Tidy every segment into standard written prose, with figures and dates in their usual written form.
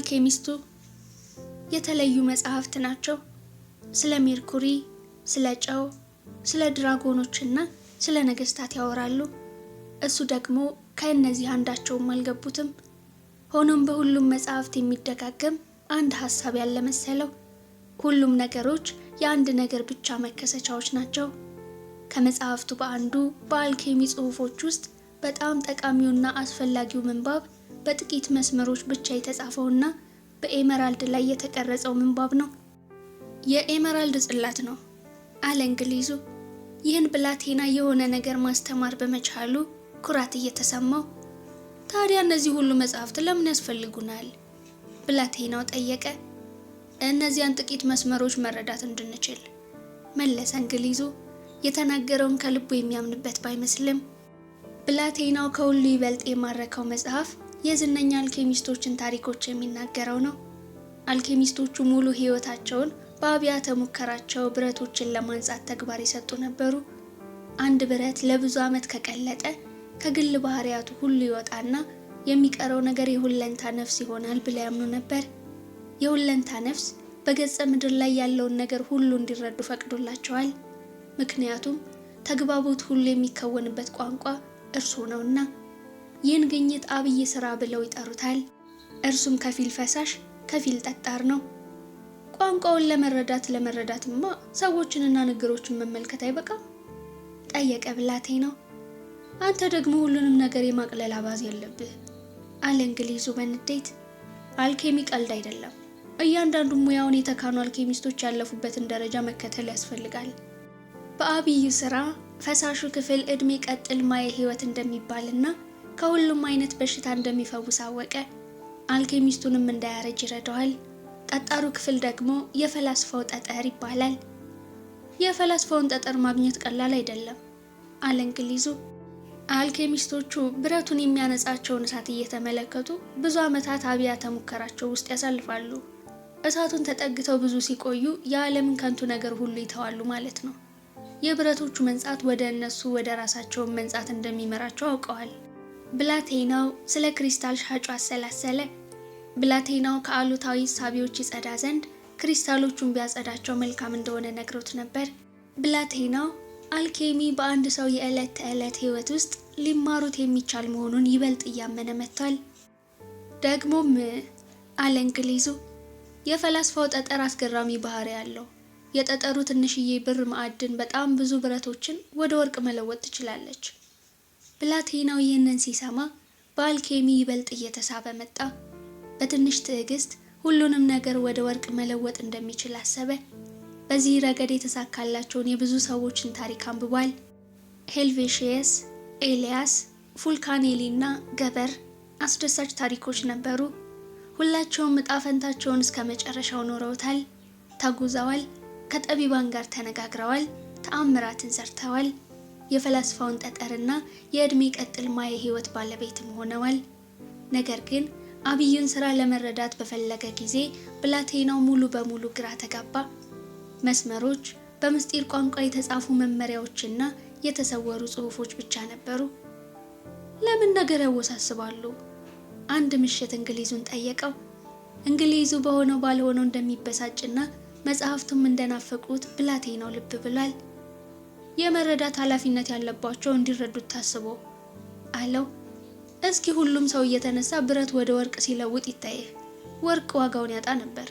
አልኬሚስቱ የተለዩ መጽሐፍት ናቸው። ስለ ሜርኩሪ፣ ስለ ጨው፣ ስለ ድራጎኖችና ስለ ነገስታት ያወራሉ። እሱ ደግሞ ከእነዚህ አንዳቸውም አልገቡትም። ሆኖም በሁሉም መጽሐፍት የሚደጋገም አንድ ሐሳብ ያለ መሰለው። ሁሉም ነገሮች የአንድ ነገር ብቻ መከሰቻዎች ናቸው። ከመጽሐፍቱ በአንዱ በአልኬሚ ጽሑፎች ውስጥ በጣም ጠቃሚውና አስፈላጊው ምንባብ በጥቂት መስመሮች ብቻ የተጻፈውና በኤመራልድ ላይ የተቀረጸው ምንባብ ነው። የኤመራልድ ጽላት ነው አለ እንግሊዙ። ይህን ብላቴና የሆነ ነገር ማስተማር በመቻሉ ኩራት እየተሰማው፣ ታዲያ እነዚህ ሁሉ መጽሐፍት ለምን ያስፈልጉናል? ብላቴናው ጠየቀ። እነዚያን ጥቂት መስመሮች መረዳት እንድንችል መለሰ እንግሊዙ። የተናገረውን ከልቡ የሚያምንበት ባይመስልም ብላቴናው ከሁሉ ይበልጥ የማረከው መጽሐፍ የዝነኛ አልኬሚስቶችን ታሪኮች የሚናገረው ነው። አልኬሚስቶቹ ሙሉ ሕይወታቸውን በአብያተ ሙከራቸው ብረቶችን ለማንጻት ተግባር የሰጡ ነበሩ። አንድ ብረት ለብዙ ዓመት ከቀለጠ ከግል ባህሪያቱ ሁሉ ይወጣና የሚቀረው ነገር የሁለንታ ነፍስ ይሆናል ብለው ያምኑ ነበር። የሁለንታ ነፍስ በገጸ ምድር ላይ ያለውን ነገር ሁሉ እንዲረዱ ፈቅዶላቸዋል። ምክንያቱም ተግባቦት ሁሉ የሚከወንበት ቋንቋ እርሱ ነውና። ይህን ግኝት አብይ ሥራ ብለው ይጠሩታል። እርሱም ከፊል ፈሳሽ ከፊል ጠጣር ነው። ቋንቋውን ለመረዳትማ ሰዎችንና ነገሮችን መመልከት አይበቃም? ጠየቀ ብላቴናው። አንተ ደግሞ ሁሉንም ነገር የማቅለል አባዜ ያለብህ አለ እንግሊዙ በንዴት። አልኬሚ ቀልድ አይደለም። እያንዳንዱ ሙያውን የተካኑ አልኬሚስቶች ያለፉበትን ደረጃ መከተል ያስፈልጋል። በአብዩ ሥራ ፈሳሹ ክፍል ዕድሜ ቀጥል ማየ ሕይወት እንደሚባልና ከሁሉም አይነት በሽታ እንደሚፈውስ አወቀ። አልኬሚስቱንም እንዳያረጅ ይረዳዋል። ጠጣሩ ክፍል ደግሞ የፈላስፋው ጠጠር ይባላል። የፈላስፋውን ጠጠር ማግኘት ቀላል አይደለም አለ እንግሊዙ። አልኬሚስቶቹ ብረቱን የሚያነጻቸውን እሳት እየተመለከቱ ብዙ ዓመታት አብያተ ሙከራቸው ውስጥ ያሳልፋሉ። እሳቱን ተጠግተው ብዙ ሲቆዩ የዓለምን ከንቱ ነገር ሁሉ ይተዋሉ ማለት ነው። የብረቶቹ መንጻት ወደ እነሱ ወደ ራሳቸውን መንጻት እንደሚመራቸው አውቀዋል። ብላቴናው ስለ ክሪስታል ሻጩ አሰላሰለ። ብላቴናው ከአሉታዊ ሳቢዎች ይጸዳ ዘንድ ክሪስታሎቹን ቢያጸዳቸው መልካም እንደሆነ ነግሮት ነበር። ብላቴናው አልኬሚ በአንድ ሰው የዕለት ተዕለት ሕይወት ውስጥ ሊማሩት የሚቻል መሆኑን ይበልጥ እያመነ መጥቷል። ደግሞም አለ እንግሊዙ፣ የፈላስፋው ጠጠር አስገራሚ ባህሪ ያለው። የጠጠሩ ትንሽዬ ብር ማዕድን በጣም ብዙ ብረቶችን ወደ ወርቅ መለወጥ ትችላለች። ብላቴናው ይህንን ሲሰማ በአልኬሚ ይበልጥ እየተሳበ መጣ። በትንሽ ትዕግስት ሁሉንም ነገር ወደ ወርቅ መለወጥ እንደሚችል አሰበ። በዚህ ረገድ የተሳካላቸውን የብዙ ሰዎችን ታሪክ አንብቧል። ሄልቬሺየስ፣ ኤልያስ፣ ፉልካኔሊ እና ገበር አስደሳች ታሪኮች ነበሩ። ሁላቸውም ዕጣ ፈንታቸውን እስከ መጨረሻው ኖረውታል፣ ተጉዘዋል፣ ከጠቢባን ጋር ተነጋግረዋል፣ ተአምራትን ሰርተዋል። የፈላስፋውን ጠጠርና የዕድሜ ቀጥል ማየ ሕይወት ባለቤትም ሆነዋል። ነገር ግን አብዩን ሥራ ለመረዳት በፈለገ ጊዜ ብላቴናው ሙሉ በሙሉ ግራ ተጋባ። መስመሮች፣ በምስጢር ቋንቋ የተጻፉ መመሪያዎችና የተሰወሩ ጽሑፎች ብቻ ነበሩ። ለምን ነገር ያወሳስባሉ? አንድ ምሽት እንግሊዙን ጠየቀው። እንግሊዙ በሆነው ባልሆነው እንደሚበሳጭና መጽሐፍቱም እንደናፈቁት ብላቴናው ልብ ብሏል። የመረዳት ኃላፊነት ያለባቸው እንዲረዱት ታስቦ አለው። እስኪ ሁሉም ሰው እየተነሳ ብረት ወደ ወርቅ ሲለውጥ ይታየ። ወርቅ ዋጋውን ያጣ ነበር።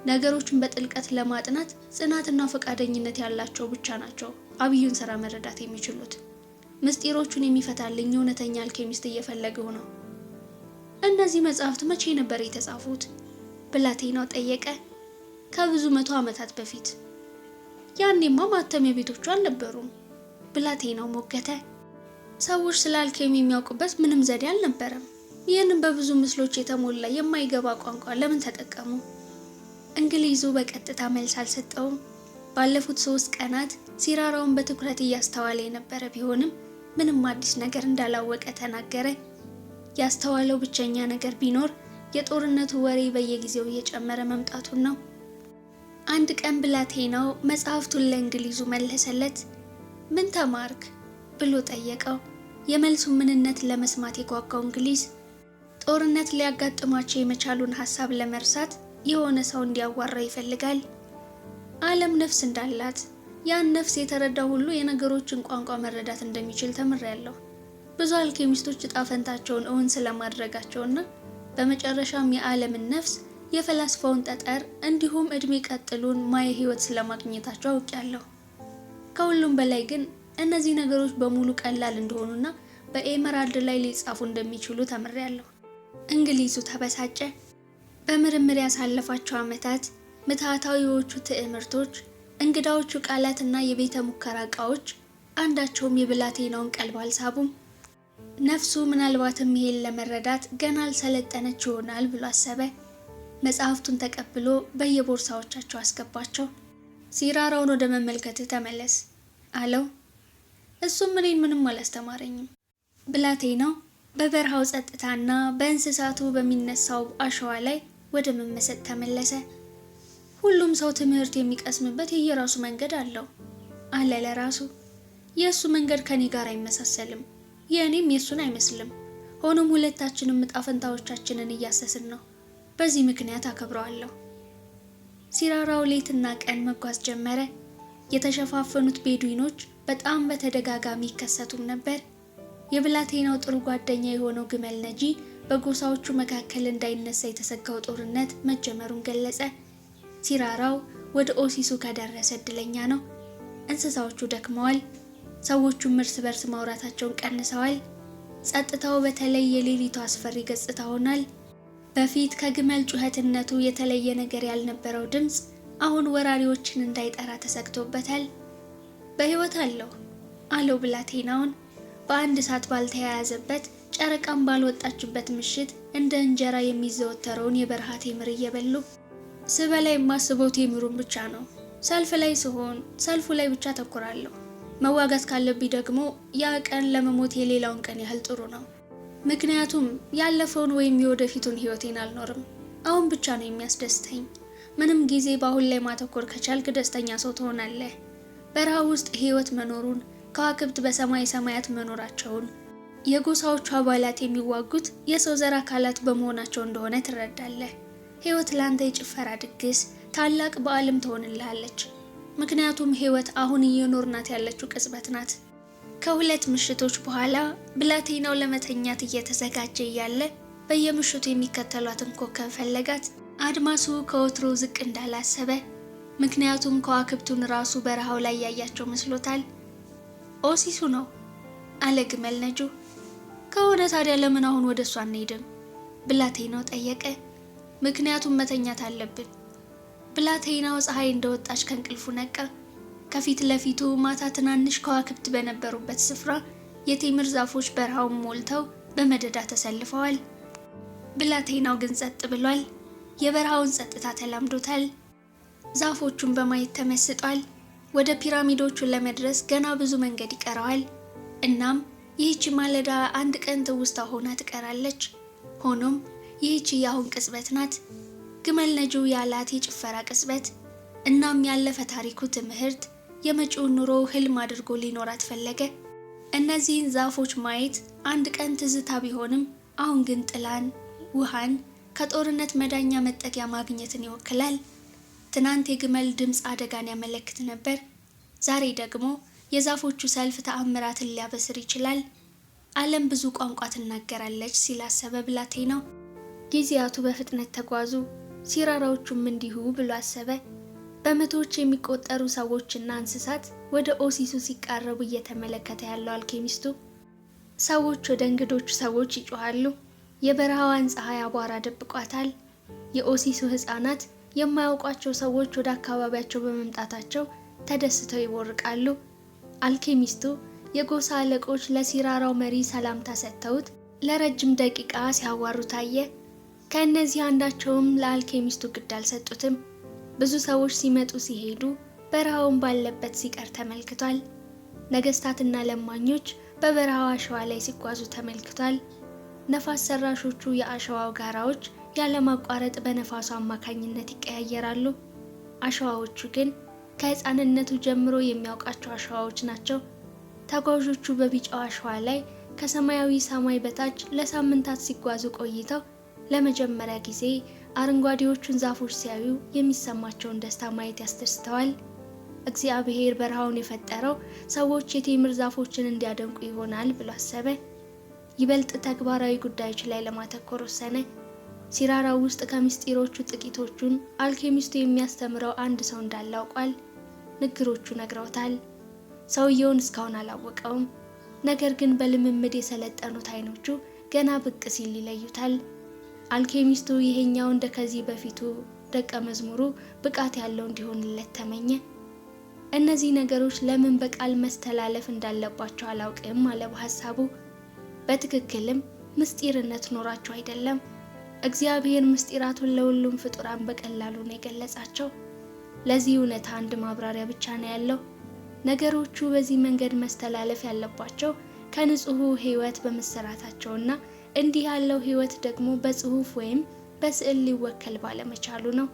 ነገሮችን በጥልቀት ለማጥናት ጽናትና ፈቃደኝነት ያላቸው ብቻ ናቸው አብዩን ሥራ መረዳት የሚችሉት። ምስጢሮቹን የሚፈታልኝ እውነተኛ አልኬሚስት እየፈለገው ነው። እነዚህ መጽሐፍት መቼ ነበር የተጻፉት? ብላቴናው ጠየቀ። ከብዙ 100 ዓመታት በፊት። ያኔማ ማተሚያ ቤቶቹ አልነበሩም። ብላቴናው ሞገተ። ሰዎች ስለ አልኬሚ የሚያውቁበት ምንም ዘዴ አልነበረም። ይህንን በብዙ ምስሎች የተሞላ የማይገባ ቋንቋ ለምን ተጠቀሙ? እንግሊዙ በቀጥታ መልስ አልሰጠውም። ባለፉት 3 ቀናት ሲራራውን በትኩረት እያስተዋለ የነበረ ቢሆንም ምንም አዲስ ነገር እንዳላወቀ ተናገረ። ያስተዋለው ብቸኛ ነገር ቢኖር የጦርነቱ ወሬ በየጊዜው እየጨመረ መምጣቱን ነው። አንድ ቀን ብላቴናው መጽሐፍቱን ለእንግሊዙ መለሰለት። ምን ተማርክ ብሎ ጠየቀው። የመልሱን ምንነት ለመስማት የጓጓው እንግሊዝ ጦርነት ሊያጋጥማቸው የመቻሉን ሐሳብ ለመርሳት የሆነ ሰው እንዲያዋራ ይፈልጋል። ዓለም ነፍስ እንዳላት ያን ነፍስ የተረዳ ሁሉ የነገሮችን ቋንቋ መረዳት እንደሚችል ተምሬያለሁ። ብዙ አልኬሚስቶች ዕጣ ፈንታቸውን እውን ስለማድረጋቸውና በመጨረሻም የዓለምን ነፍስ የፈላስፋውን ጠጠር እንዲሁም እድሜ ቀጥሉን ማየ ህይወት ስለማግኘታቸው አውቄያለሁ። ከሁሉም በላይ ግን እነዚህ ነገሮች በሙሉ ቀላል እንደሆኑና በኤመራልድ ላይ ሊጻፉ እንደሚችሉ ተምሬያለሁ። እንግሊዙ ተበሳጨ። በምርምር ያሳለፋቸው ዓመታት፣ ምትሃታዊዎቹ ትዕምርቶች፣ እንግዳዎቹ ቃላትና የቤተ ሙከራ ዕቃዎች አንዳቸውም የብላቴናውን ቀልብ አልሳቡም። ነፍሱ ምናልባትም ይሄን ለመረዳት ገና አልሰለጠነች ይሆናል ብሎ አሰበ። መጽሐፍቱን ተቀብሎ በየቦርሳዎቻቸው አስገባቸው። ሲራራውን ወደ መመልከትህ ተመለስ አለው። እሱም እኔን ምንም አላስተማረኝም። ብላቴናው በበረሃው ጸጥታና በእንስሳቱ በሚነሳው አሸዋ ላይ ወደ መመሰጥ ተመለሰ። ሁሉም ሰው ትምህርት የሚቀስምበት የየራሱ መንገድ አለው አለ ለራሱ። የእሱ መንገድ ከኔ ጋር አይመሳሰልም፣ የእኔም የእሱን አይመስልም። ሆኖም ሁለታችንም ዕጣ ፈንታዎቻችንን እያሰስን ነው። በዚህ ምክንያት አከብረዋለሁ። ሲራራው ሌትና ቀን መጓዝ ጀመረ። የተሸፋፈኑት ቤዱይኖች በጣም በተደጋጋሚ ይከሰቱም ነበር። የብላቴናው ጥሩ ጓደኛ የሆነው ግመል ነጂ በጎሳዎቹ መካከል እንዳይነሳ የተሰጋው ጦርነት መጀመሩን ገለጸ። ሲራራው ወደ ኦሲሱ ከደረሰ እድለኛ ነው። እንስሳዎቹ ደክመዋል። ሰዎቹም እርስ በርስ ማውራታቸውን ቀንሰዋል። ጸጥታው በተለይ የሌሊቱ አስፈሪ ገጽታ ሆኗል። በፊት ከግመል ጩኸትነቱ የተለየ ነገር ያልነበረው ድምፅ አሁን ወራሪዎችን እንዳይጠራ ተሰግቶበታል። በሕይወት አለው ብላቴናውን በአንድ እሳት ባልተያያዘበት ጨረቃም ባልወጣችበት ምሽት እንደ እንጀራ የሚዘወተረውን የበረሃ ቴምር እየበሉ። ስበላ የማስበው ቴምሩን ብቻ ነው። ሰልፍ ላይ ስሆን ሰልፉ ላይ ብቻ ተኩራለሁ። መዋጋት ካለብኝ ደግሞ ያ ቀን ለመሞት የሌላውን ቀን ያህል ጥሩ ነው። ምክንያቱም ያለፈውን ወይም የወደፊቱን ህይወቴን አልኖርም። አሁን ብቻ ነው የሚያስደስተኝ። ምንም ጊዜ በአሁን ላይ ማተኮር ከቻልክ ደስተኛ ሰው ትሆናለህ። በረሃ ውስጥ ህይወት መኖሩን፣ ከዋክብት በሰማይ ሰማያት መኖራቸውን፣ የጎሳዎቹ አባላት የሚዋጉት የሰው ዘር አካላት በመሆናቸው እንደሆነ ትረዳለህ። ህይወት ላንተ የጭፈራ ድግስ፣ ታላቅ በዓልም ትሆንልሃለች። ምክንያቱም ህይወት አሁን እየኖርናት ያለችው ቅጽበት ናት። ከሁለት ምሽቶች በኋላ ብላቴናው ለመተኛት እየተዘጋጀ እያለ በየምሽቱ የሚከተሏትን ኮከብ ፈለጋት። አድማሱ ከወትሮ ዝቅ እንዳላሰበ፣ ምክንያቱም ከዋክብቱን ራሱ በረሃው ላይ ያያቸው መስሎታል። ኦሲሱ ነው አለ ግመል ነጁ። ከሆነ ታዲያ ለምን አሁን ወደ እሷ አንሄድም? ብላቴናው ጠየቀ። ምክንያቱም መተኛት አለብን። ብላቴናው ፀሐይ እንደወጣች ከእንቅልፉ ነቃ። ከፊት ለፊቱ ማታ ትናንሽ ከዋክብት በነበሩበት ስፍራ የቴምር ዛፎች በረሃውን ሞልተው በመደዳ ተሰልፈዋል። ብላቴናው ግን ጸጥ ብሏል። የበረሃውን ጸጥታ ተላምዶታል። ዛፎቹን በማየት ተመስጧል። ወደ ፒራሚዶቹ ለመድረስ ገና ብዙ መንገድ ይቀረዋል። እናም ይህች ማለዳ አንድ ቀን ትውስታ ሆና ትቀራለች። ሆኖም ይህች የአሁን ቅጽበት ናት። ግመል ነጂው ያላት የጭፈራ ቅጽበት። እናም ያለፈ ታሪኩ ትምህርት፣ የመጪውን ኑሮ ህልም አድርጎ ሊኖራት ፈለገ። እነዚህን ዛፎች ማየት አንድ ቀን ትዝታ ቢሆንም አሁን ግን ጥላን፣ ውሃን፣ ከጦርነት መዳኛ መጠጊያ ማግኘትን ይወክላል። ትናንት የግመል ድምፅ አደጋን ያመለክት ነበር። ዛሬ ደግሞ የዛፎቹ ሰልፍ ተአምራትን ሊያበስር ይችላል። ዓለም ብዙ ቋንቋ ትናገራለች ሲል አሰበ ብላቴናው። ጊዜያቱ በፍጥነት ተጓዙ። ሲራራዎቹም እንዲሁ ብሎ አሰበ። በመቶዎች የሚቆጠሩ ሰዎችና እንስሳት ወደ ኦሲሱ ሲቃረቡ እየተመለከተ ያለው አልኬሚስቱ። ሰዎች ወደ እንግዶቹ ሰዎች ይጮሃሉ። የበረሃዋን ፀሐይ አቧራ ደብቋታል። የኦሲሱ ህፃናት የማያውቋቸው ሰዎች ወደ አካባቢያቸው በመምጣታቸው ተደስተው ይቦርቃሉ። አልኬሚስቱ የጎሳ አለቆች ለሲራራው መሪ ሰላምታ ሰጥተውት ለረጅም ደቂቃ ሲያዋሩ ታየ። ከእነዚህ አንዳቸውም ለአልኬሚስቱ ግድ አልሰጡትም። ብዙ ሰዎች ሲመጡ ሲሄዱ በረሃውን ባለበት ሲቀር ተመልክቷል። ነገስታትና ለማኞች በበረሃው አሸዋ ላይ ሲጓዙ ተመልክቷል። ነፋስ ሰራሾቹ የአሸዋው ጋራዎች ያለማቋረጥ በነፋሱ አማካኝነት ይቀያየራሉ። አሸዋዎቹ ግን ከህፃንነቱ ጀምሮ የሚያውቃቸው አሸዋዎች ናቸው። ተጓዦቹ በቢጫው አሸዋ ላይ ከሰማያዊ ሰማይ በታች ለሳምንታት ሲጓዙ ቆይተው ለመጀመሪያ ጊዜ አረንጓዴዎቹን ዛፎች ሲያዩ የሚሰማቸውን ደስታ ማየት ያስደስተዋል። እግዚአብሔር በረሃውን የፈጠረው ሰዎች የቴምር ዛፎችን እንዲያደንቁ ይሆናል ብሎ አሰበ። ይበልጥ ተግባራዊ ጉዳዮች ላይ ለማተኮር ወሰነ። ሲራራው ውስጥ ከምስጢሮቹ ጥቂቶቹን አልኬሚስቱ የሚያስተምረው አንድ ሰው እንዳለ አውቋል። ንግሮቹ ነግረውታል። ሰውየውን እስካሁን አላወቀውም። ነገር ግን በልምምድ የሰለጠኑት አይኖቹ ገና ብቅ ሲል ይለዩታል። አልኬሚስቱ ይሄኛው እንደ ከዚህ በፊቱ ደቀ መዝሙሩ ብቃት ያለው እንዲሆንለት ተመኘ። እነዚህ ነገሮች ለምን በቃል መስተላለፍ እንዳለባቸው አላውቅም አለ በሐሳቡ። በትክክልም ምስጢርነት ኖራቸው አይደለም። እግዚአብሔር ምስጢራቱን ለሁሉም ፍጡራን በቀላሉ ነው የገለጻቸው። ለዚህ እውነታ አንድ ማብራሪያ ብቻ ነው ያለው። ነገሮቹ በዚህ መንገድ መስተላለፍ ያለባቸው ከንጹህ ሕይወት በመሰራታቸውና እንዲህ ያለው ሕይወት ደግሞ በጽሑፍ ወይም በስዕል ሊወከል ባለመቻሉ ነው።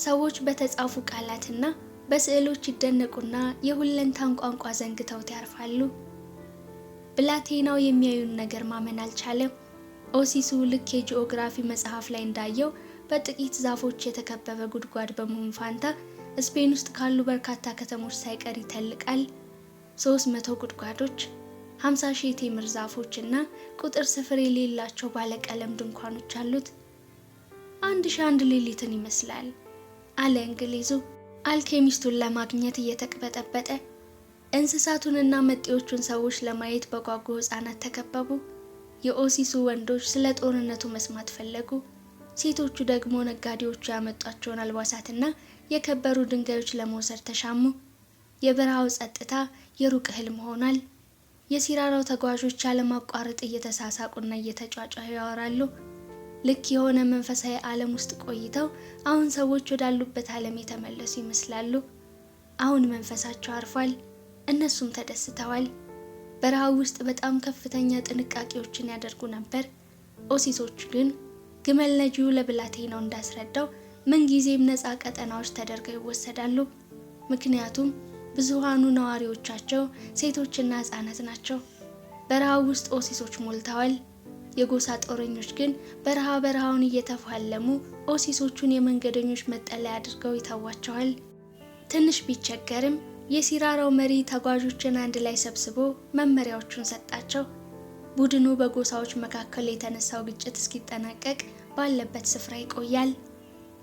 ሰዎች በተጻፉ ቃላትና በስዕሎች ይደነቁና የሁለንታን ቋንቋ ዘንግተውት ያርፋሉ። ብላቴናው የሚያዩን ነገር ማመን አልቻለም። ኦሲሱ ልክ የጂኦግራፊ መጽሐፍ ላይ እንዳየው በጥቂት ዛፎች የተከበበ ጉድጓድ በመሆን ፋንታ ስፔን ውስጥ ካሉ በርካታ ከተሞች ሳይቀር ይተልቃል። 300 ጉድጓዶች፣ 50,000 የቴምር ዛፎች እና ቁጥር ስፍር የሌላቸው ባለቀለም ድንኳኖች አሉት። 1001 ሌሊትን ይመስላል አለ እንግሊዙ አልኬሚስቱን ለማግኘት እየተቅበጠበጠ። እንስሳቱንና መጤዎቹን ሰዎች ለማየት በጓጉ ሕፃናት ተከበቡ። የኦሲሱ ወንዶች ስለ ጦርነቱ መስማት ፈለጉ። ሴቶቹ ደግሞ ነጋዴዎቹ ያመጧቸውን አልባሳትና የከበሩ ድንጋዮች ለመውሰድ ተሻሙ። የበረሃው ጸጥታ የሩቅ ህልም ሆኗል። የሲራራው ተጓዦች ያለማቋረጥ እየተሳሳቁና እየተጫጫሁ ያወራሉ። ልክ የሆነ መንፈሳዊ ዓለም ውስጥ ቆይተው አሁን ሰዎች ወዳሉበት ዓለም የተመለሱ ይመስላሉ። አሁን መንፈሳቸው አርፏል። እነሱም ተደስተዋል። በረሃው ውስጥ በጣም ከፍተኛ ጥንቃቄዎችን ያደርጉ ነበር። ኦሲሶቹ ግን ግመል ነጂው ለብላቴናው እንዳስረዳው ምንጊዜም ነፃ ቀጠናዎች ተደርገው ይወሰዳሉ። ምክንያቱም ብዙሃኑ ነዋሪዎቻቸው ሴቶችና ሕፃናት ናቸው። በረሃው ውስጥ ኦሲሶች ሞልተዋል። የጎሳ ጦረኞች ግን በረሃውን እየተፋለሙ ኦሲሶቹን የመንገደኞች መጠለያ አድርገው ይተዋቸዋል። ትንሽ ቢቸገርም የሲራራው መሪ ተጓዦችን አንድ ላይ ሰብስቦ መመሪያዎቹን ሰጣቸው። ቡድኑ በጎሳዎች መካከል የተነሳው ግጭት እስኪጠናቀቅ ባለበት ስፍራ ይቆያል።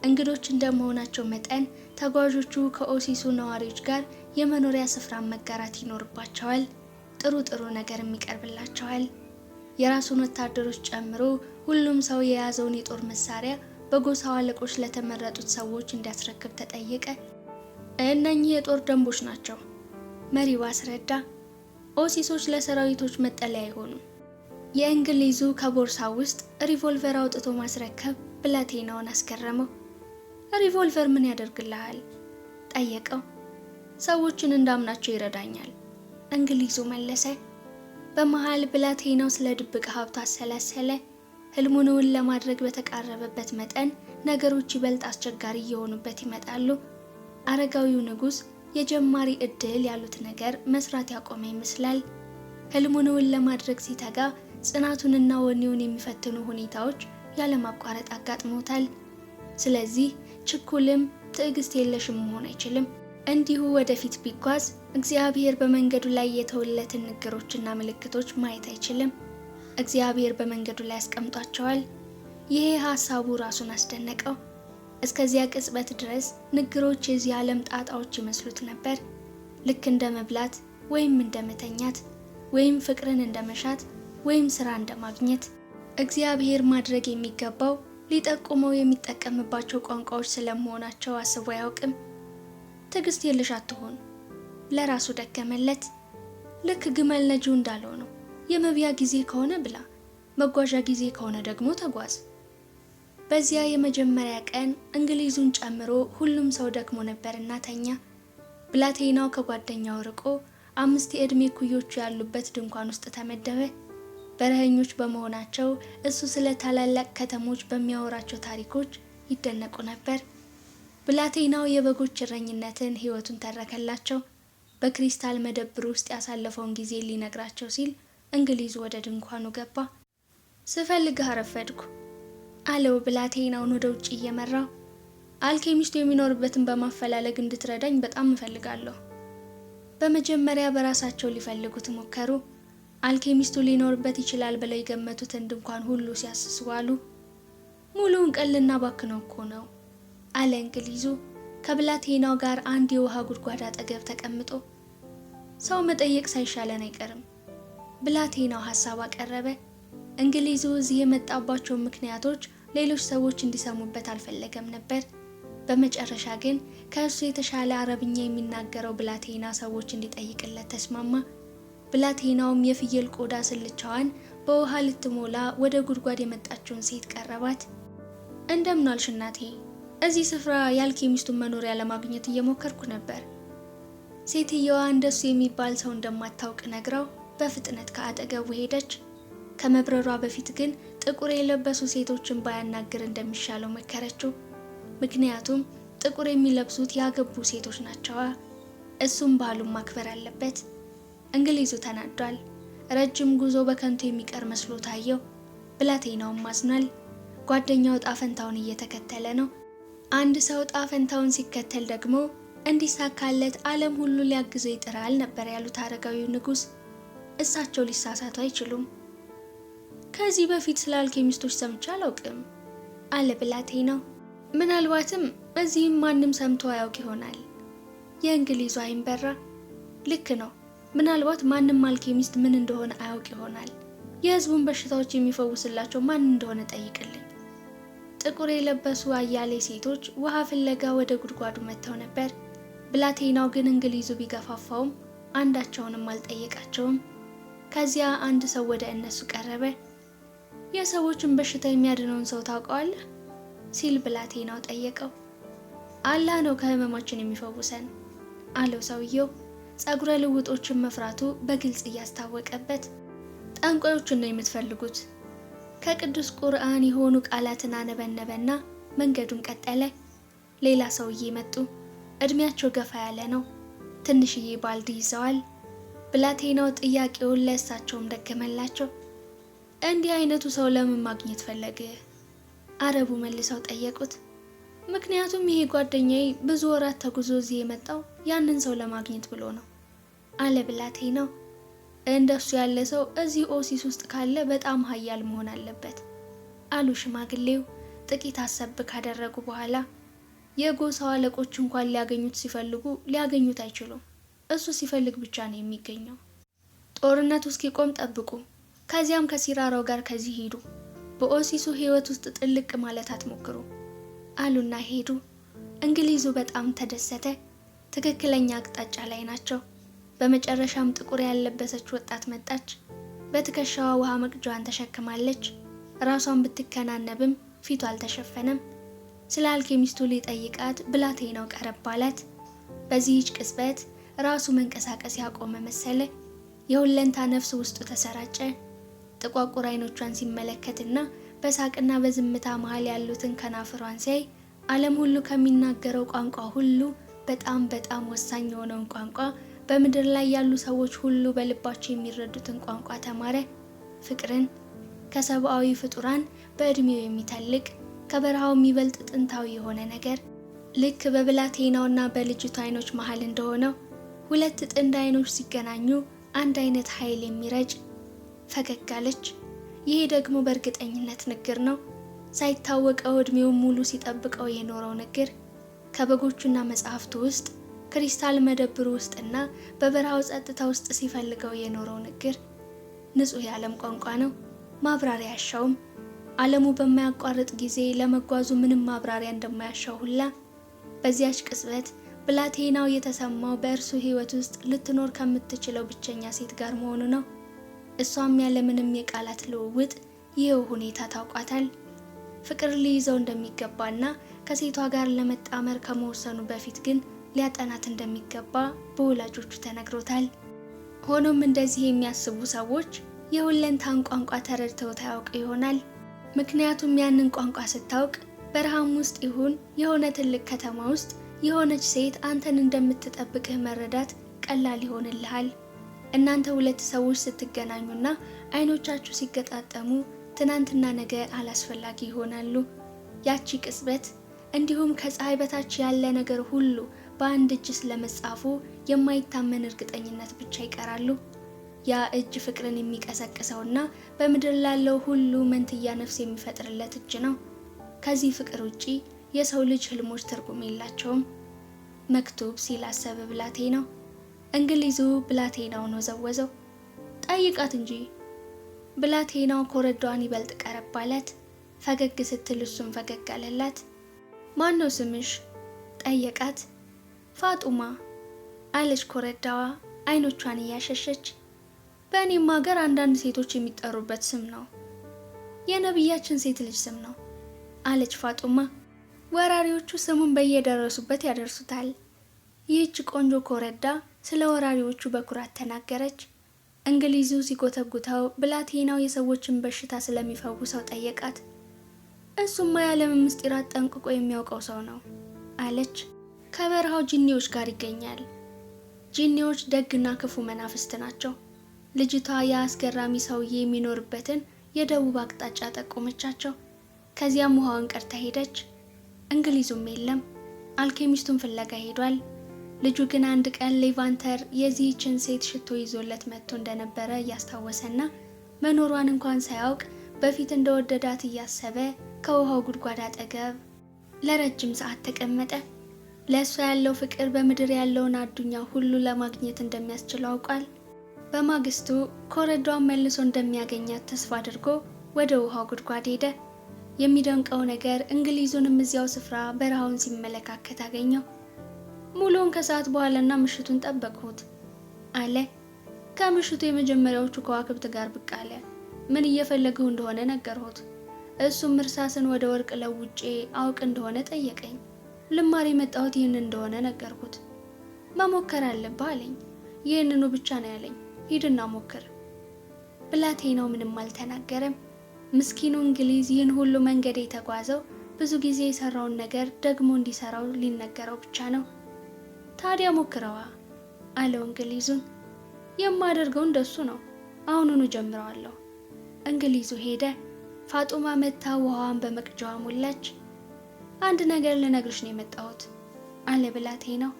እንግዶች እንደመሆናቸው መጠን ተጓዦቹ ከኦሲሱ ነዋሪዎች ጋር የመኖሪያ ስፍራን መጋራት ይኖርባቸዋል። ጥሩ ነገርም ይቀርብላቸዋል። የራሱን ወታደሮች ጨምሮ ሁሉም ሰው የያዘውን የጦር መሳሪያ በጎሳው አለቆች ለተመረጡት ሰዎች እንዲያስረክብ ተጠየቀ። እነኚህ የጦር ደንቦች ናቸው፣ መሪው አስረዳ። ኦሲሶች ለሰራዊቶች መጠለያ አይሆኑም። የእንግሊዙ ከቦርሳው ውስጥ ሪቮልቨር አውጥቶ ማስረከብ ብላቴናውን አስገረመው። ሪቮልቨር ምን ያደርግልሃል? ጠየቀው። ሰዎችን እንዳምናቸው ይረዳኛል፣ እንግሊዙ መለሰ። በመሃል ብላቴናው ስለ ድብቅ ሀብቱ አሰላሰለ። ህልሙን እውን ለማድረግ በተቃረበበት መጠን ነገሮች ይበልጥ አስቸጋሪ እየሆኑበት ይመጣሉ። አረጋዊው ንጉሥ የጀማሪ እድል ያሉት ነገር መስራት ያቆመ ይመስላል። ህልሙን እውን ለማድረግ ሲተጋ ጽናቱንና ወኔውን የሚፈትኑ ሁኔታዎች ያለማቋረጥ አጋጥሞታል። ስለዚህ ችኩልም ትዕግስት የለሽም መሆን አይችልም። እንዲሁ ወደፊት ቢጓዝ እግዚአብሔር በመንገዱ ላይ የተወለትን ንግሮችና ምልክቶች ማየት አይችልም። እግዚአብሔር በመንገዱ ላይ ያስቀምጧቸዋል። ይሄ ሐሳቡ ራሱን አስደነቀው። እስከዚያ ቅጽበት ድረስ ንግሮች የዚህ ዓለም ጣጣዎች ይመስሉት ነበር። ልክ እንደ መብላት ወይም እንደ መተኛት ወይም ፍቅርን እንደ መሻት ወይም ስራ እንደ ማግኘት። እግዚአብሔር ማድረግ የሚገባው ሊጠቁመው የሚጠቀምባቸው ቋንቋዎች ስለመሆናቸው አስቦ አያውቅም። ትዕግስት የለሽ አትሆን፣ ለራሱ ደገመለት። ልክ ግመል ነጂው እንዳለው ነው። የመብያ ጊዜ ከሆነ ብላ፣ መጓዣ ጊዜ ከሆነ ደግሞ ተጓዝ። በዚያ የመጀመሪያ ቀን እንግሊዙን ጨምሮ ሁሉም ሰው ደክሞ ነበርና ተኛ። ብላቴናው ከጓደኛው ርቆ 5 የዕድሜ ኩዮቹ ያሉበት ድንኳን ውስጥ ተመደበ። በረሃኞች በመሆናቸው እሱ ስለ ታላላቅ ከተሞች በሚያወራቸው ታሪኮች ይደነቁ ነበር። ብላቴናው የበጎች እረኝነትን ሕይወቱን ተረከላቸው። በክሪስታል መደብር ውስጥ ያሳለፈውን ጊዜ ሊነግራቸው ሲል እንግሊዙ ወደ ድንኳኑ ገባ። ስፈልግህ አረፈድኩ አለው ብላቴናውን ወደ ውጭ እየመራው። አልኬሚስቱ የሚኖርበትን በማፈላለግ እንድትረዳኝ በጣም እፈልጋለሁ። በመጀመሪያ በራሳቸው ሊፈልጉት ሞከሩ። አልኬሚስቱ ሊኖርበት ይችላል ብለው የገመቱትን ድንኳን ሁሉ ሲያስሱ አሉ። ሙሉውን ቀን ልናባክነው እኮ ነው አለ እንግሊዙ ከብላቴናው ጋር አንድ የውሃ ጉድጓድ አጠገብ ተቀምጦ። ሰው መጠየቅ ሳይሻለን አይቀርም። ብላቴናው ሐሳብ አቀረበ። እንግሊዙ እዚህ የመጣባቸው ምክንያቶች ሌሎች ሰዎች እንዲሰሙበት አልፈለገም ነበር። በመጨረሻ ግን ከእሱ የተሻለ አረብኛ የሚናገረው ብላቴና ሰዎች እንዲጠይቅለት ተስማማ። ብላቴናውም የፍየል ቆዳ ስልቻዋን በውሃ ልትሞላ ወደ ጉድጓድ የመጣችውን ሴት ቀረባት። እንደምን አልሽ እናቴ? እዚህ ስፍራ የአልኬሚስቱን መኖሪያ ለማግኘት እየሞከርኩ ነበር። ሴትየዋ እንደሱ የሚባል ሰው እንደማታውቅ ነግራው በፍጥነት ከአጠገቡ ሄደች። ከመብረሯ በፊት ግን ጥቁር የለበሱ ሴቶችን ባያናግር እንደሚሻለው መከረችው። ምክንያቱም ጥቁር የሚለብሱት ያገቡ ሴቶች ናቸዋ። እሱም ባህሉን ማክበር አለበት። እንግሊዙ ተናዷል። ረጅም ጉዞ በከንቱ የሚቀር መስሎ ታየው። ብላቴናውም አዝኗል። ጓደኛው ጣፈንታውን እየተከተለ ነው። አንድ ሰው ጣፈንታውን ሲከተል ደግሞ እንዲሳካለት ዓለም ሁሉ ሊያግዘው ይጥራል ነበር ያሉት አረጋዊው ንጉሥ። እሳቸው ሊሳሳቱ አይችሉም። ከዚህ በፊት ስለ አልኬሚስቶች ሰምቼ አላውቅም አለ ብላቴናው። ምናልባትም እዚህም ማንም ሰምቶ አያውቅ ይሆናል። የእንግሊዙ አይን በራ። ልክ ነው። ምናልባት ማንም አልኬሚስት ምን እንደሆነ አያውቅ ይሆናል። የሕዝቡን በሽታዎች የሚፈውስላቸው ማን እንደሆነ ጠይቅልኝ። ጥቁር የለበሱ አያሌ ሴቶች ውሃ ፍለጋ ወደ ጉድጓዱ መጥተው ነበር። ብላቴናው ግን እንግሊዙ ቢገፋፋውም አንዳቸውንም አልጠየቃቸውም። ከዚያ አንድ ሰው ወደ እነሱ ቀረበ። የሰዎችን በሽታ የሚያድነውን ሰው ታውቀዋለህ? ሲል ብላቴናው ጠየቀው። አላህ ነው ከህመማችን የሚፈውሰን አለው ሰውየው፣ ጸጉረ ልውጦችን መፍራቱ በግልጽ እያስታወቀበት። ጠንቋዮችን ነው የምትፈልጉት? ከቅዱስ ቁርአን የሆኑ ቃላትን አነበነበና መንገዱን ቀጠለ። ሌላ ሰውዬ መጡ። እድሜያቸው ገፋ ያለ ነው። ትንሽዬ ባልዲ ይዘዋል። ብላቴናው ጥያቄውን ለእሳቸውም ደገመላቸው። እንዲህ አይነቱ ሰው ለምን ማግኘት ፈለገ? አረቡ መልሰው ጠየቁት። ምክንያቱም ይሄ ጓደኛዬ ብዙ ወራት ተጉዞ እዚህ የመጣው ያንን ሰው ለማግኘት ብሎ ነው አለ ብላቴናው። እንደሱ ያለ ሰው እዚህ ኦሲስ ውስጥ ካለ በጣም ኃያል መሆን አለበት አሉ ሽማግሌው ጥቂት አሰብ ካደረጉ በኋላ። የጎሳው አለቆች እንኳን ሊያገኙት ሲፈልጉ ሊያገኙት አይችሉም። እሱ ሲፈልግ ብቻ ነው የሚገኘው። ጦርነቱ እስኪቆም ጠብቁ፣ ከዚያም ከሲራራው ጋር ከዚህ ሂዱ። በኦሲሱ ህይወት ውስጥ ጥልቅ ማለት አትሞክሩ አሉና ሄዱ። እንግሊዙ በጣም ተደሰተ። ትክክለኛ አቅጣጫ ላይ ናቸው። በመጨረሻም ጥቁር ያለበሰች ወጣት መጣች። በትከሻዋ ውሃ መቅጃዋን ተሸክማለች። ራሷን ብትከናነብም ፊቷ አልተሸፈነም። ስለ አልኬሚስቱ ሊጠይቃት ብላቴናው ቀረብ አላት። በዚህች ቅጽበት ራሱ መንቀሳቀስ ያቆመ መሰለ። የሁለንታ ነፍስ ውስጡ ተሰራጨ። ጥቋቁር አይኖቿን ሲመለከትና በሳቅና በዝምታ መሃል ያሉትን ከናፍሯን ሲያይ ዓለም ሁሉ ከሚናገረው ቋንቋ ሁሉ በጣም ወሳኝ የሆነውን ቋንቋ፣ በምድር ላይ ያሉ ሰዎች ሁሉ በልባቸው የሚረዱትን ቋንቋ ተማረ። ፍቅርን። ከሰብአዊ ፍጡራን በእድሜው የሚተልቅ ከበረሃው የሚበልጥ ጥንታዊ የሆነ ነገር። ልክ በብላቴናውና በልጅቱ አይኖች መሃል እንደሆነው ሁለት ጥንድ አይኖች ሲገናኙ አንድ አይነት ኃይል የሚረጭ። ፈገግ አለች። ይሄ ደግሞ በእርግጠኝነት ንግር ነው። ሳይታወቀው እድሜውን ሙሉ ሲጠብቀው የኖረው ንግር፣ ከበጎቹና መጽሐፍቱ ውስጥ፣ ክሪስታል መደብሩ ውስጥና በበረሃው ጸጥታ ውስጥ ሲፈልገው የኖረው ንግር። ንጹህ የዓለም ቋንቋ ነው። ማብራሪያ ያሻውም። ዓለሙ በማያቋርጥ ጊዜ ለመጓዙ ምንም ማብራሪያ እንደማያሻው ሁላ በዚያች ቅጽበት ብላቴናው የተሰማው በእርሱ ህይወት ውስጥ ልትኖር ከምትችለው ብቸኛ ሴት ጋር መሆኑ ነው። እሷም ያለምንም የቃላት ልውውጥ ይሄው ሁኔታ ታውቋታል። ፍቅር ሊይዘው እንደሚገባና ከሴቷ ጋር ለመጣመር ከመወሰኑ በፊት ግን ሊያጠናት እንደሚገባ በወላጆቹ ተነግሮታል። ሆኖም እንደዚህ የሚያስቡ ሰዎች የሁለንታን ቋንቋ ተረድተው ታያውቅ ይሆናል። ምክንያቱም ያንን ቋንቋ ስታውቅ በረሃም ውስጥ ይሁን የሆነ ትልቅ ከተማ ውስጥ የሆነች ሴት አንተን እንደምትጠብቅህ መረዳት ቀላል ይሆንልሃል። እናንተ ሁለት ሰዎች ስትገናኙና አይኖቻችሁ ሲገጣጠሙ ትናንትና ነገ አላስፈላጊ ይሆናሉ። ያቺ ቅጽበት እንዲሁም ከፀሐይ በታች ያለ ነገር ሁሉ በአንድ እጅ ስለመጻፉ የማይታመን እርግጠኝነት ብቻ ይቀራሉ። ያ እጅ ፍቅርን የሚቀሰቅሰውና በምድር ላለው ሁሉ መንትያ ነፍስ የሚፈጥርለት እጅ ነው። ከዚህ ፍቅር ውጪ የሰው ልጅ ህልሞች ትርጉም የላቸውም። መክቱብ ሲል አሰበ ብላቴናው። እንግሊዙ ብላቴናውን ወዘወዘው። ጠይቃት እንጂ። ብላቴናው ኮረዳዋን ይበልጥ ቀረብ አላት። ፈገግ ስትል እሱም ፈገግ አለላት። ማን ነው ስምሽ? ጠየቃት። ፋጡማ አለች ኮረዳዋ አይኖቿን እያሸሸች። በእኔም ሀገር አንዳንድ ሴቶች የሚጠሩበት ስም ነው። የነቢያችን ሴት ልጅ ስም ነው አለች ፋጡማ። ወራሪዎቹ ስሙን በየደረሱበት ያደርሱታል። ይህች ቆንጆ ኮረዳ ስለ ወራሪዎቹ በኩራት ተናገረች። እንግሊዙ ሲጎተጉተው ብላቴናው የሰዎችን በሽታ ስለሚፈውሰው ጠየቃት። እሱማ የዓለምን ምስጢራት ጠንቅቆ የሚያውቀው ሰው ነው አለች። ከበረሃው ጂኒዎች ጋር ይገኛል። ጂኒዎች ደግና ክፉ መናፍስት ናቸው። ልጅቷ የአስገራሚ ሰውዬ የሚኖርበትን የደቡብ አቅጣጫ ጠቆመቻቸው። ከዚያም ውሃውን ቀርታ ሄደች። እንግሊዙም የለም፣ አልኬሚስቱን ፍለጋ ሄዷል። ልጁ ግን አንድ ቀን ሌቫንተር የዚህችን ሴት ሽቶ ይዞለት መጥቶ እንደነበረ እያስታወሰና መኖሯን እንኳን ሳያውቅ በፊት እንደወደዳት እያሰበ ከውሃው ጉድጓድ አጠገብ ለረጅም ሰዓት ተቀመጠ። ለእሷ ያለው ፍቅር በምድር ያለውን አዱኛ ሁሉ ለማግኘት እንደሚያስችለው አውቋል። በማግስቱ ኮረዳዋን መልሶ እንደሚያገኛት ተስፋ አድርጎ ወደ ውሃው ጉድጓድ ሄደ። የሚደንቀው ነገር እንግሊዙንም እዚያው ስፍራ በረሃውን ሲመለካከት አገኘው። ሙሉውን ከሰዓት በኋላና ምሽቱን ጠበቅሁት አለ። ከምሽቱ የመጀመሪያዎቹ ከዋክብት ጋር ብቅ አለ። ምን እየፈለግሁ እንደሆነ ነገርሁት። እሱም እርሳስን ወደ ወርቅ ለውጬ አውቅ እንደሆነ ጠየቀኝ። ልማር የመጣሁት ይህን እንደሆነ ነገርኩት። መሞከር አለብህ አለኝ። ይህንኑ ብቻ ነው ያለኝ። ሂድና ሞክር። ብላቴናው ምንም አልተናገረም። ምስኪኑ እንግሊዝ ይህን ሁሉ መንገድ የተጓዘው ብዙ ጊዜ የሰራውን ነገር ደግሞ እንዲሰራው ሊነገረው ብቻ ነው። ታዲያ ሞክረዋ አለው እንግሊዙን። የማደርገው እንደሱ ነው። አሁኑኑ ጀምረዋለሁ። እንግሊዙ ሄደ። ፋጡማ መታ ውሃዋን በመቅጃዋ ሞላች። አንድ ነገር ልነግርሽ ነው የመጣሁት አለ ብላቴናው።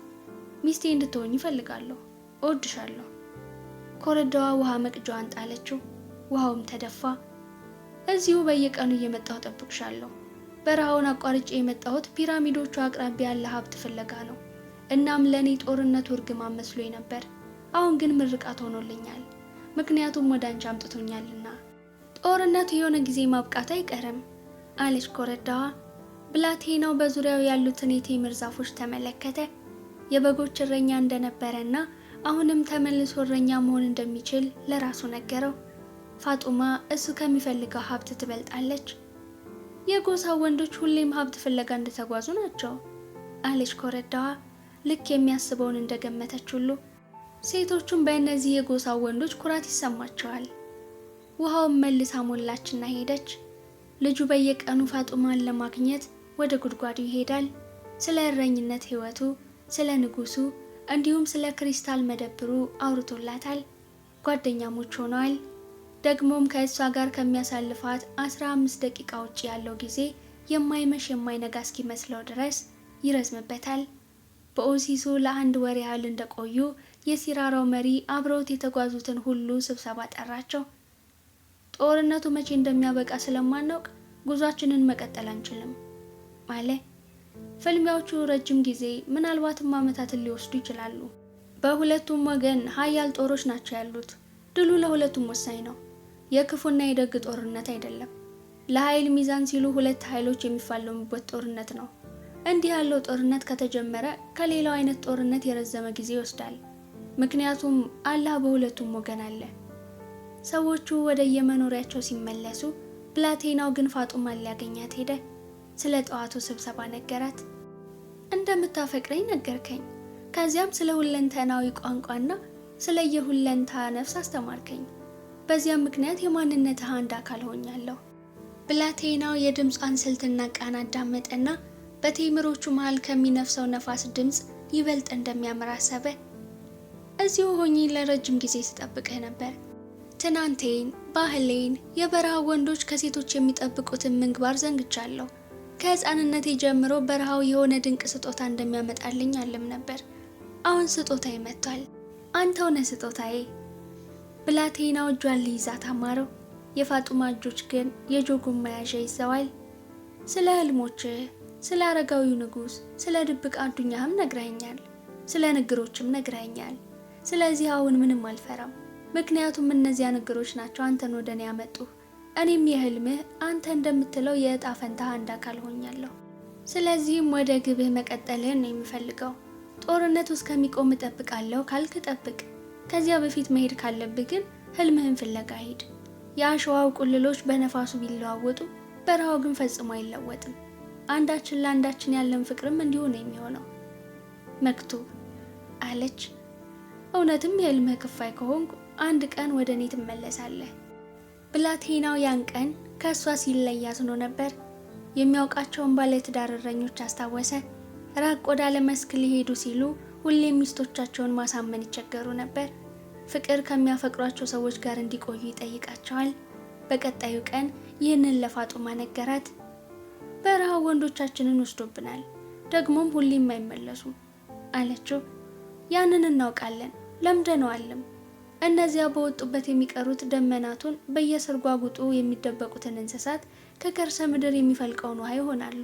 ሚስቴ እንድትሆኝ እፈልጋለሁ። እወድሻለሁ። ኮረዳዋ ውሃ መቅጃዋን ጣለችው። ውሃውም ተደፋ። እዚሁ በየቀኑ እየመጣሁ ጠብቅሻለሁ። በረሃውን አቋርጬ የመጣሁት ፒራሚዶቹ አቅራቢያ ያለ ሀብት ፍለጋ ነው። እናም ለኔ ጦርነቱ እርግማን መስሎኝ ነበር። አሁን ግን ምርቃት ሆኖልኛል። ምክንያቱም ወደ አንቺ አምጥቶኛልና። ጦርነቱ የሆነ ጊዜ ማብቃት አይቀርም አለች ኮረዳዋ። ብላቴናው በዙሪያው ያሉትን የቴምር ዛፎች ተመለከተ። የበጎች እረኛ እንደነበረና አሁንም ተመልሶ እረኛ መሆን እንደሚችል ለራሱ ነገረው። ፋጡማ እሱ ከሚፈልገው ሀብት ትበልጣለች። የጎሳው ወንዶች ሁሌም ሀብት ፍለጋ እንደተጓዙ ናቸው አለች ኮረዳዋ፣ ልክ የሚያስበውን እንደገመተች ሁሉ። ሴቶቹም በእነዚህ የጎሳው ወንዶች ኩራት ይሰማቸዋል። ውሃውን መልሳ ሞላችና ሄደች። ልጁ በየቀኑ ፋጡማን ለማግኘት ወደ ጉድጓዱ ይሄዳል። ስለ እረኝነት ህይወቱ፣ ስለ ንጉሱ እንዲሁም ስለ ክሪስታል መደብሩ አውርቶላታል። ጓደኛሞች ሆነዋል። ደግሞም ከእሷ ጋር ከሚያሳልፋት 15 ደቂቃ ውጭ ያለው ጊዜ የማይመሽ የማይነጋ እስኪመስለው ድረስ ይረዝምበታል። በኦሲሱ ለአንድ ወር ያህል እንደቆዩ የሲራራው መሪ አብረውት የተጓዙትን ሁሉ ስብሰባ ጠራቸው። ጦርነቱ መቼ እንደሚያበቃ ስለማናውቅ ጉዟችንን መቀጠል አንችልም አለ። ፍልሚያዎቹ ረጅም ጊዜ ምናልባትም ዓመታትን ሊወስዱ ይችላሉ። በሁለቱም ወገን ሀያል ጦሮች ናቸው ያሉት። ድሉ ለሁለቱም ወሳኝ ነው። የክፉና የደግ ጦርነት አይደለም። ለኃይል ሚዛን ሲሉ ሁለት ኃይሎች የሚፋለሙበት ጦርነት ነው። እንዲህ ያለው ጦርነት ከተጀመረ ከሌላው አይነት ጦርነት የረዘመ ጊዜ ይወስዳል። ምክንያቱም አላህ በሁለቱም ወገን አለ። ሰዎቹ ወደ የመኖሪያቸው ሲመለሱ ብላቴናው ግን ፋጡማን ሊያገኛት ሄደ። ስለ ጠዋቱ ስብሰባ ነገራት። እንደምታፈቅረኝ ነገርከኝ። ከዚያም ስለ ሁለንተናዊ ቋንቋና ስለ የሁለንታ ነፍስ አስተማርከኝ። በዚያም ምክንያት የማንነትህ አንድ አካል ሆኛለሁ። ብላቴናው የድምጿን ስልትና ቃና አዳመጠና በቴምሮቹ መሃል ከሚነፍሰው ነፋስ ድምፅ ይበልጥ እንደሚያምር አሰበ። እዚሁ ሆኜ ለረጅም ጊዜ ስጠብቅህ ነበር። ትናንቴን፣ ባህሌን፣ የበረሃ ወንዶች ከሴቶች የሚጠብቁትን ምግባር ዘንግቻለሁ። ከህፃንነቴ ጀምሮ በረሃው የሆነ ድንቅ ስጦታ እንደሚያመጣልኝ አልም ነበር። አሁን ስጦታዬ መጥቷል። አንተው ነህ ስጦታዬ። ብላቴናው እጇን ሊይዛት አማረው። የፋጡማ እጆች ግን የጆጉን መያዣ ይዘዋል። ስለ ህልሞችህ፣ ስለ አረጋዊው ንጉሥ፣ ስለ ድብቅ አዱኛህም ነግረኸኛል። ስለ ንግሮችም ነግረኸኛል። ስለዚህ አሁን ምንም አልፈራም። ምክንያቱም እነዚያ ንግሮች ናቸው አንተን ወደ እኔ ያመጡህ። እኔም የህልምህ አንተ እንደምትለው የእጣ ፈንታህ አንድ አካል ሆኛለሁ። ስለዚህም ወደ ግብህ መቀጠልህን ነው የምፈልገው። ጦርነቱ እስከሚቆም እጠብቃለሁ ካልክ ጠብቅ። ከዚያ በፊት መሄድ ካለብህ ግን ህልምህን ፍለጋ ሂድ። የአሸዋው ቁልሎች በነፋሱ ቢለዋወጡ በረሃው ግን ፈጽሞ አይለወጥም። አንዳችን ለአንዳችን ያለን ፍቅርም እንዲሁ ነው የሚሆነው። መክቱብ አለች። እውነትም የህልምህ ክፋይ ከሆንኩ አንድ ቀን ወደ እኔ ትመለሳለህ። ብላቴናው ያን ቀን ከእሷ ሲለይ አዝኖ ነበር። የሚያውቃቸውን ባለትዳር እረኞች አስታወሰ። ራቅ ወዳለ መስክ ሊሄዱ ሲሉ ሁሌም ሚስቶቻቸውን ማሳመን ይቸገሩ ነበር። ፍቅር ከሚያፈቅሯቸው ሰዎች ጋር እንዲቆዩ ይጠይቃቸዋል። በቀጣዩ ቀን ይህንን ለፋጡማ ነገራት። በረሃው ወንዶቻችንን ወስዶብናል፣ ደግሞም ሁሌም አይመለሱም አለችው። ያንን እናውቃለን፣ ለምደነዋልም። እነዚያ በወጡበት የሚቀሩት ደመናቱን፣ በየሰርጓጉጡ የሚደበቁትን እንስሳት፣ ከከርሰ ምድር የሚፈልቀውን ውሃ ይሆናሉ።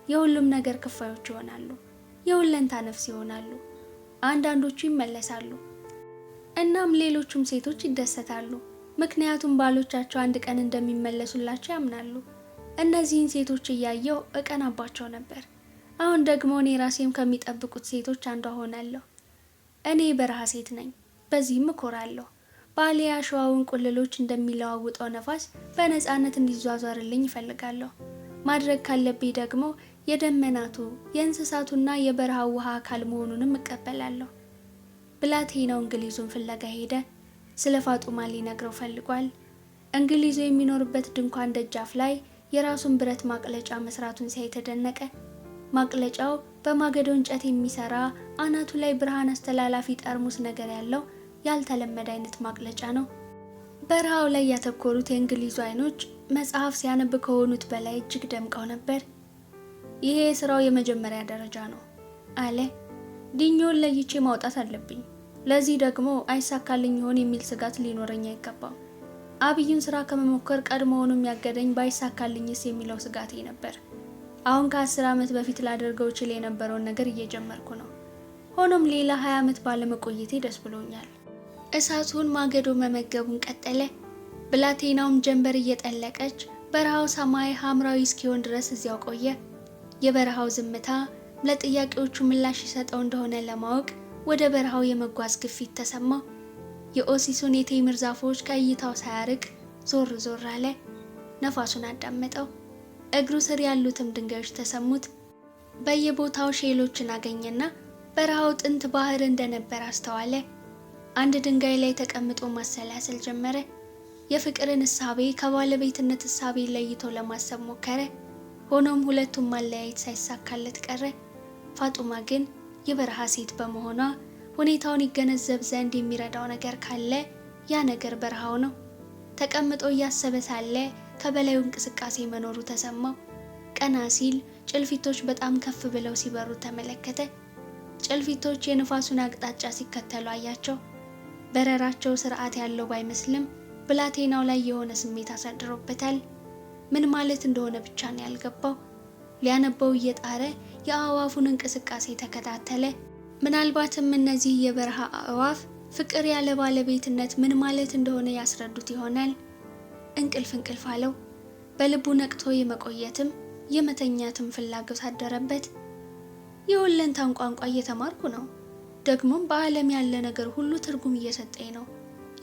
የሁሉም ነገር ክፋዮች ይሆናሉ። የሁለንታ ነፍስ ይሆናሉ። አንዳንዶቹ ይመለሳሉ። እናም ሌሎቹም ሴቶች ይደሰታሉ። ምክንያቱም ባሎቻቸው አንድ ቀን እንደሚመለሱላቸው ያምናሉ። እነዚህን ሴቶች እያየው እቀናባቸው ነበር። አሁን ደግሞ እኔ ራሴም ከሚጠብቁት ሴቶች አንዷ ሆናለሁ። እኔ በረሃ ሴት ነኝ። በዚህም እኮራለሁ። ባሌ አሸዋውን ቁልሎች እንደሚለዋውጠው ነፋስ በነፃነት እንዲዟዟርልኝ ይፈልጋለሁ። ማድረግ ካለብኝ ደግሞ የደመናቱ፣ የእንስሳቱና የበረሃው ውሃ አካል መሆኑንም እቀበላለሁ። ብላቴናው እንግሊዙን ፍለጋ ሄደ። ስለ ፋጡማ ሊነግረው ፈልጓል። እንግሊዙ የሚኖርበት ድንኳን ደጃፍ ላይ የራሱን ብረት ማቅለጫ መስራቱን ሲያይ ተደነቀ። ማቅለጫው በማገዶ እንጨት የሚሰራ አናቱ ላይ ብርሃን አስተላላፊ ጠርሙስ ነገር ያለው ያልተለመደ አይነት ማቅለጫ ነው። በረሃው ላይ ያተኮሩት የእንግሊዙ አይኖች መጽሐፍ ሲያነብ ከሆኑት በላይ እጅግ ደምቀው ነበር። ይሄ የስራው የመጀመሪያ ደረጃ ነው አለ። ዲኞን ለይቼ ማውጣት አለብኝ። ለዚህ ደግሞ አይሳካልኝ ይሆን የሚል ስጋት ሊኖረኝ አይገባም። አብዩን ስራ ከመሞከር ቀድሞውንም ያገደኝ ባይሳካልኝስ የሚለው ስጋቴ ነበር። አሁን ከ10 ዓመት በፊት ላደርገው ችል የነበረውን ነገር እየጀመርኩ ነው። ሆኖም ሌላ 20 ዓመት ባለመቆየቴ ደስ ብሎኛል። እሳቱን ማገዶ መመገቡን ቀጠለ። ብላቴናውም ጀንበር እየጠለቀች በረሃው ሰማይ ሐምራዊ እስኪሆን ድረስ እዚያው ቆየ። የበረሃው ዝምታ ለጥያቄዎቹ ምላሽ ይሰጠው እንደሆነ ለማወቅ ወደ በረሃው የመጓዝ ግፊት ተሰማው። የኦሲሱን የቴምር ዛፎች ከእይታው ሳያርቅ ዞር ዞር አለ። ነፋሱን አዳመጠው። እግሩ ስር ያሉትም ድንጋዮች ተሰሙት። በየቦታው ሼሎችን አገኘና በረሃው ጥንት ባህር እንደነበር አስተዋለ። አንድ ድንጋይ ላይ ተቀምጦ ማሰላሰል ጀመረ። የፍቅርን እሳቤ ከባለቤትነት እሳቤ ለይቶ ለማሰብ ሞከረ። ሆኖም ሁለቱም ማለያየት ሳይሳካለት ቀረ። ፋጡማ ግን የበረሃ ሴት በመሆኗ ሁኔታውን ይገነዘብ ዘንድ የሚረዳው ነገር ካለ ያ ነገር በረሃው ነው። ተቀምጦ እያሰበ ሳለ ከበላዩ እንቅስቃሴ መኖሩ ተሰማው። ቀና ሲል ጭልፊቶች በጣም ከፍ ብለው ሲበሩ ተመለከተ። ጭልፊቶች የንፋሱን አቅጣጫ ሲከተሉ አያቸው። በረራቸው ስርዓት ያለው ባይመስልም ብላቴናው ላይ የሆነ ስሜት አሳድሮበታል። ምን ማለት እንደሆነ ብቻ ነው ያልገባው። ሊያነበው እየጣረ የአእዋፉን እንቅስቃሴ ተከታተለ። ምናልባትም እነዚህ የበረሃ አእዋፍ ፍቅር ያለ ባለቤትነት ምን ማለት እንደሆነ ያስረዱት ይሆናል። እንቅልፍ አለው። በልቡ ነቅቶ የመቆየትም የመተኛትም ፍላጎት አደረበት። የሁለንታን ቋንቋ እየተማርኩ ነው። ደግሞም በዓለም ያለ ነገር ሁሉ ትርጉም እየሰጠኝ ነው፣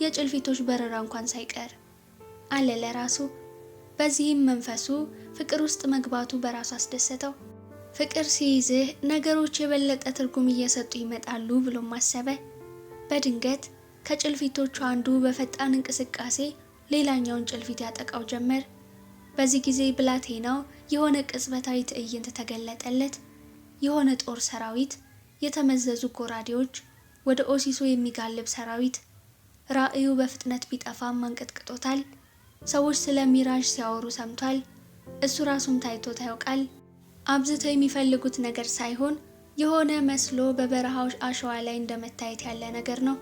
የጭልፊቶች በረራ እንኳን ሳይቀር አለ ለራሱ። በዚህም መንፈሱ ፍቅር ውስጥ መግባቱ በራሱ አስደሰተው። ፍቅር ሲይዝህ ነገሮች የበለጠ ትርጉም እየሰጡ ይመጣሉ ብሎ ማሰበ። በድንገት ከጭልፊቶቹ አንዱ በፈጣን እንቅስቃሴ ሌላኛውን ጭልፊት ያጠቃው ጀመር። በዚህ ጊዜ ብላቴናው የሆነ ቅጽበታዊ ትዕይንት ተገለጠለት። የሆነ ጦር ሰራዊት፣ የተመዘዙ ጎራዴዎች፣ ወደ ኦሲሶ የሚጋልብ ሰራዊት። ራእዩ በፍጥነት ቢጠፋም አንቀጥቅጦታል። ሰዎች ስለ ሚራዥ ሲያወሩ ሰምቷል። እሱ ራሱም ታይቶት ያውቃል። አብዝተው የሚፈልጉት ነገር ሳይሆን የሆነ መስሎ በበረሃው አሸዋ ላይ እንደመታየት ያለ ነገር ነው።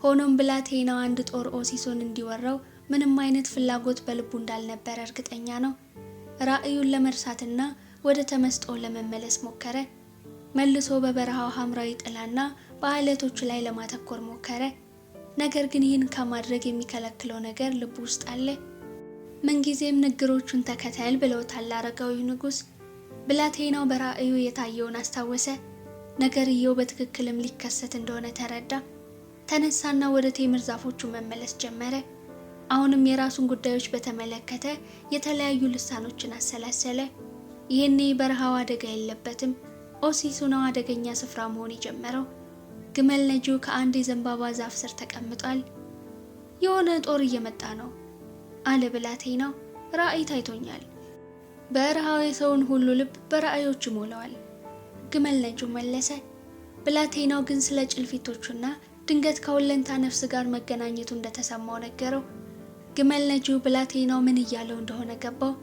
ሆኖም ብላቴናው አንድ ጦር ኦሲሶን እንዲወራው ምንም አይነት ፍላጎት በልቡ እንዳልነበረ እርግጠኛ ነው። ራእዩን ለመርሳትና ወደ ተመስጦ ለመመለስ ሞከረ። መልሶ በበረሃው ሐምራዊ ጥላና በአለቶቹ ላይ ለማተኮር ሞከረ። ነገር ግን ይህን ከማድረግ የሚከለክለው ነገር ልቡ ውስጥ አለ። ምንጊዜም ንግሮቹን ተከተል ብለውታል አረጋዊው ንጉሥ። ብላቴናው በራእዩ የታየውን አስታወሰ። ነገርየው በትክክልም ሊከሰት እንደሆነ ተረዳ። ተነሳና ወደ ቴምር ዛፎቹ መመለስ ጀመረ። አሁንም የራሱን ጉዳዮች በተመለከተ የተለያዩ ልሳኖችን አሰላሰለ። ይህኔ በረሃው አደጋ የለበትም፣ ኦሲሶ ነው አደገኛ ስፍራ መሆን የጀመረው። ግመል ነጂው ከአንድ የዘንባባ ዛፍ ስር ተቀምጧል። የሆነ ጦር እየመጣ ነው አለ ብላቴናው። ራእይ ታይቶኛል። በረሃው የሰውን ሁሉ ልብ በራእዮች ይሞላዋል፣ ግመል ነጂው መለሰ። ብላቴናው ግን ስለ ጭልፊቶቹና ድንገት ከሁለንታ ነፍስ ጋር መገናኘቱ እንደተሰማው ነገረው። ግመል ነጂው ብላቴናው ምን እያለው እንደሆነ ገባው።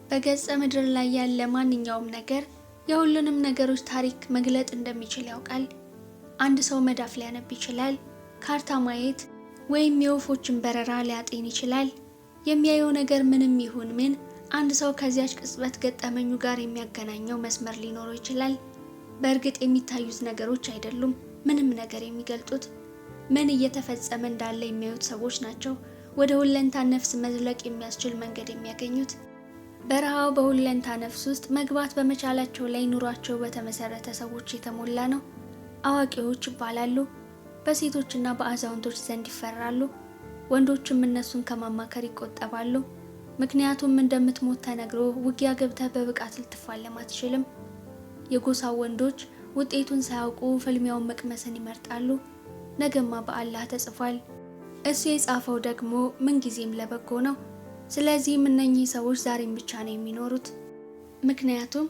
በገጸ ምድር ላይ ያለ ማንኛውም ነገር የሁሉንም ነገሮች ታሪክ መግለጥ እንደሚችል ያውቃል። አንድ ሰው መዳፍ ሊያነብ ይችላል፣ ካርታ ማየት ወይም የወፎችን በረራ ሊያጤን ይችላል። የሚያየው ነገር ምንም ይሁን ምን አንድ ሰው ከዚያች ቅጽበት ገጠመኙ ጋር የሚያገናኘው መስመር ሊኖረው ይችላል። በእርግጥ የሚታዩት ነገሮች አይደሉም ምንም ነገር የሚገልጡት። ምን እየተፈጸመ እንዳለ የሚያዩት ሰዎች ናቸው ወደ ሁለንታ ነፍስ መዝለቅ የሚያስችል መንገድ የሚያገኙት። በረሃው በሁለንታ ነፍስ ውስጥ መግባት በመቻላቸው ላይ ኑሯቸው በተመሰረተ ሰዎች የተሞላ ነው። አዋቂዎች ይባላሉ። በሴቶችና በአዛውንቶች ዘንድ ይፈራሉ። ወንዶችም እነሱን ከማማከር ይቆጠባሉ። ምክንያቱም እንደምትሞት ተነግሮ ውጊያ ገብተህ በብቃት ልትፋለም አትችልም። የጎሳው ወንዶች ውጤቱን ሳያውቁ ፍልሚያውን መቅመስን ይመርጣሉ። ነገማ በአላህ ተጽፏል። እሱ የጻፈው ደግሞ ምንጊዜም ለበጎ ነው። ስለዚህም እነኚህ ሰዎች ዛሬም ብቻ ነው የሚኖሩት። ምክንያቱም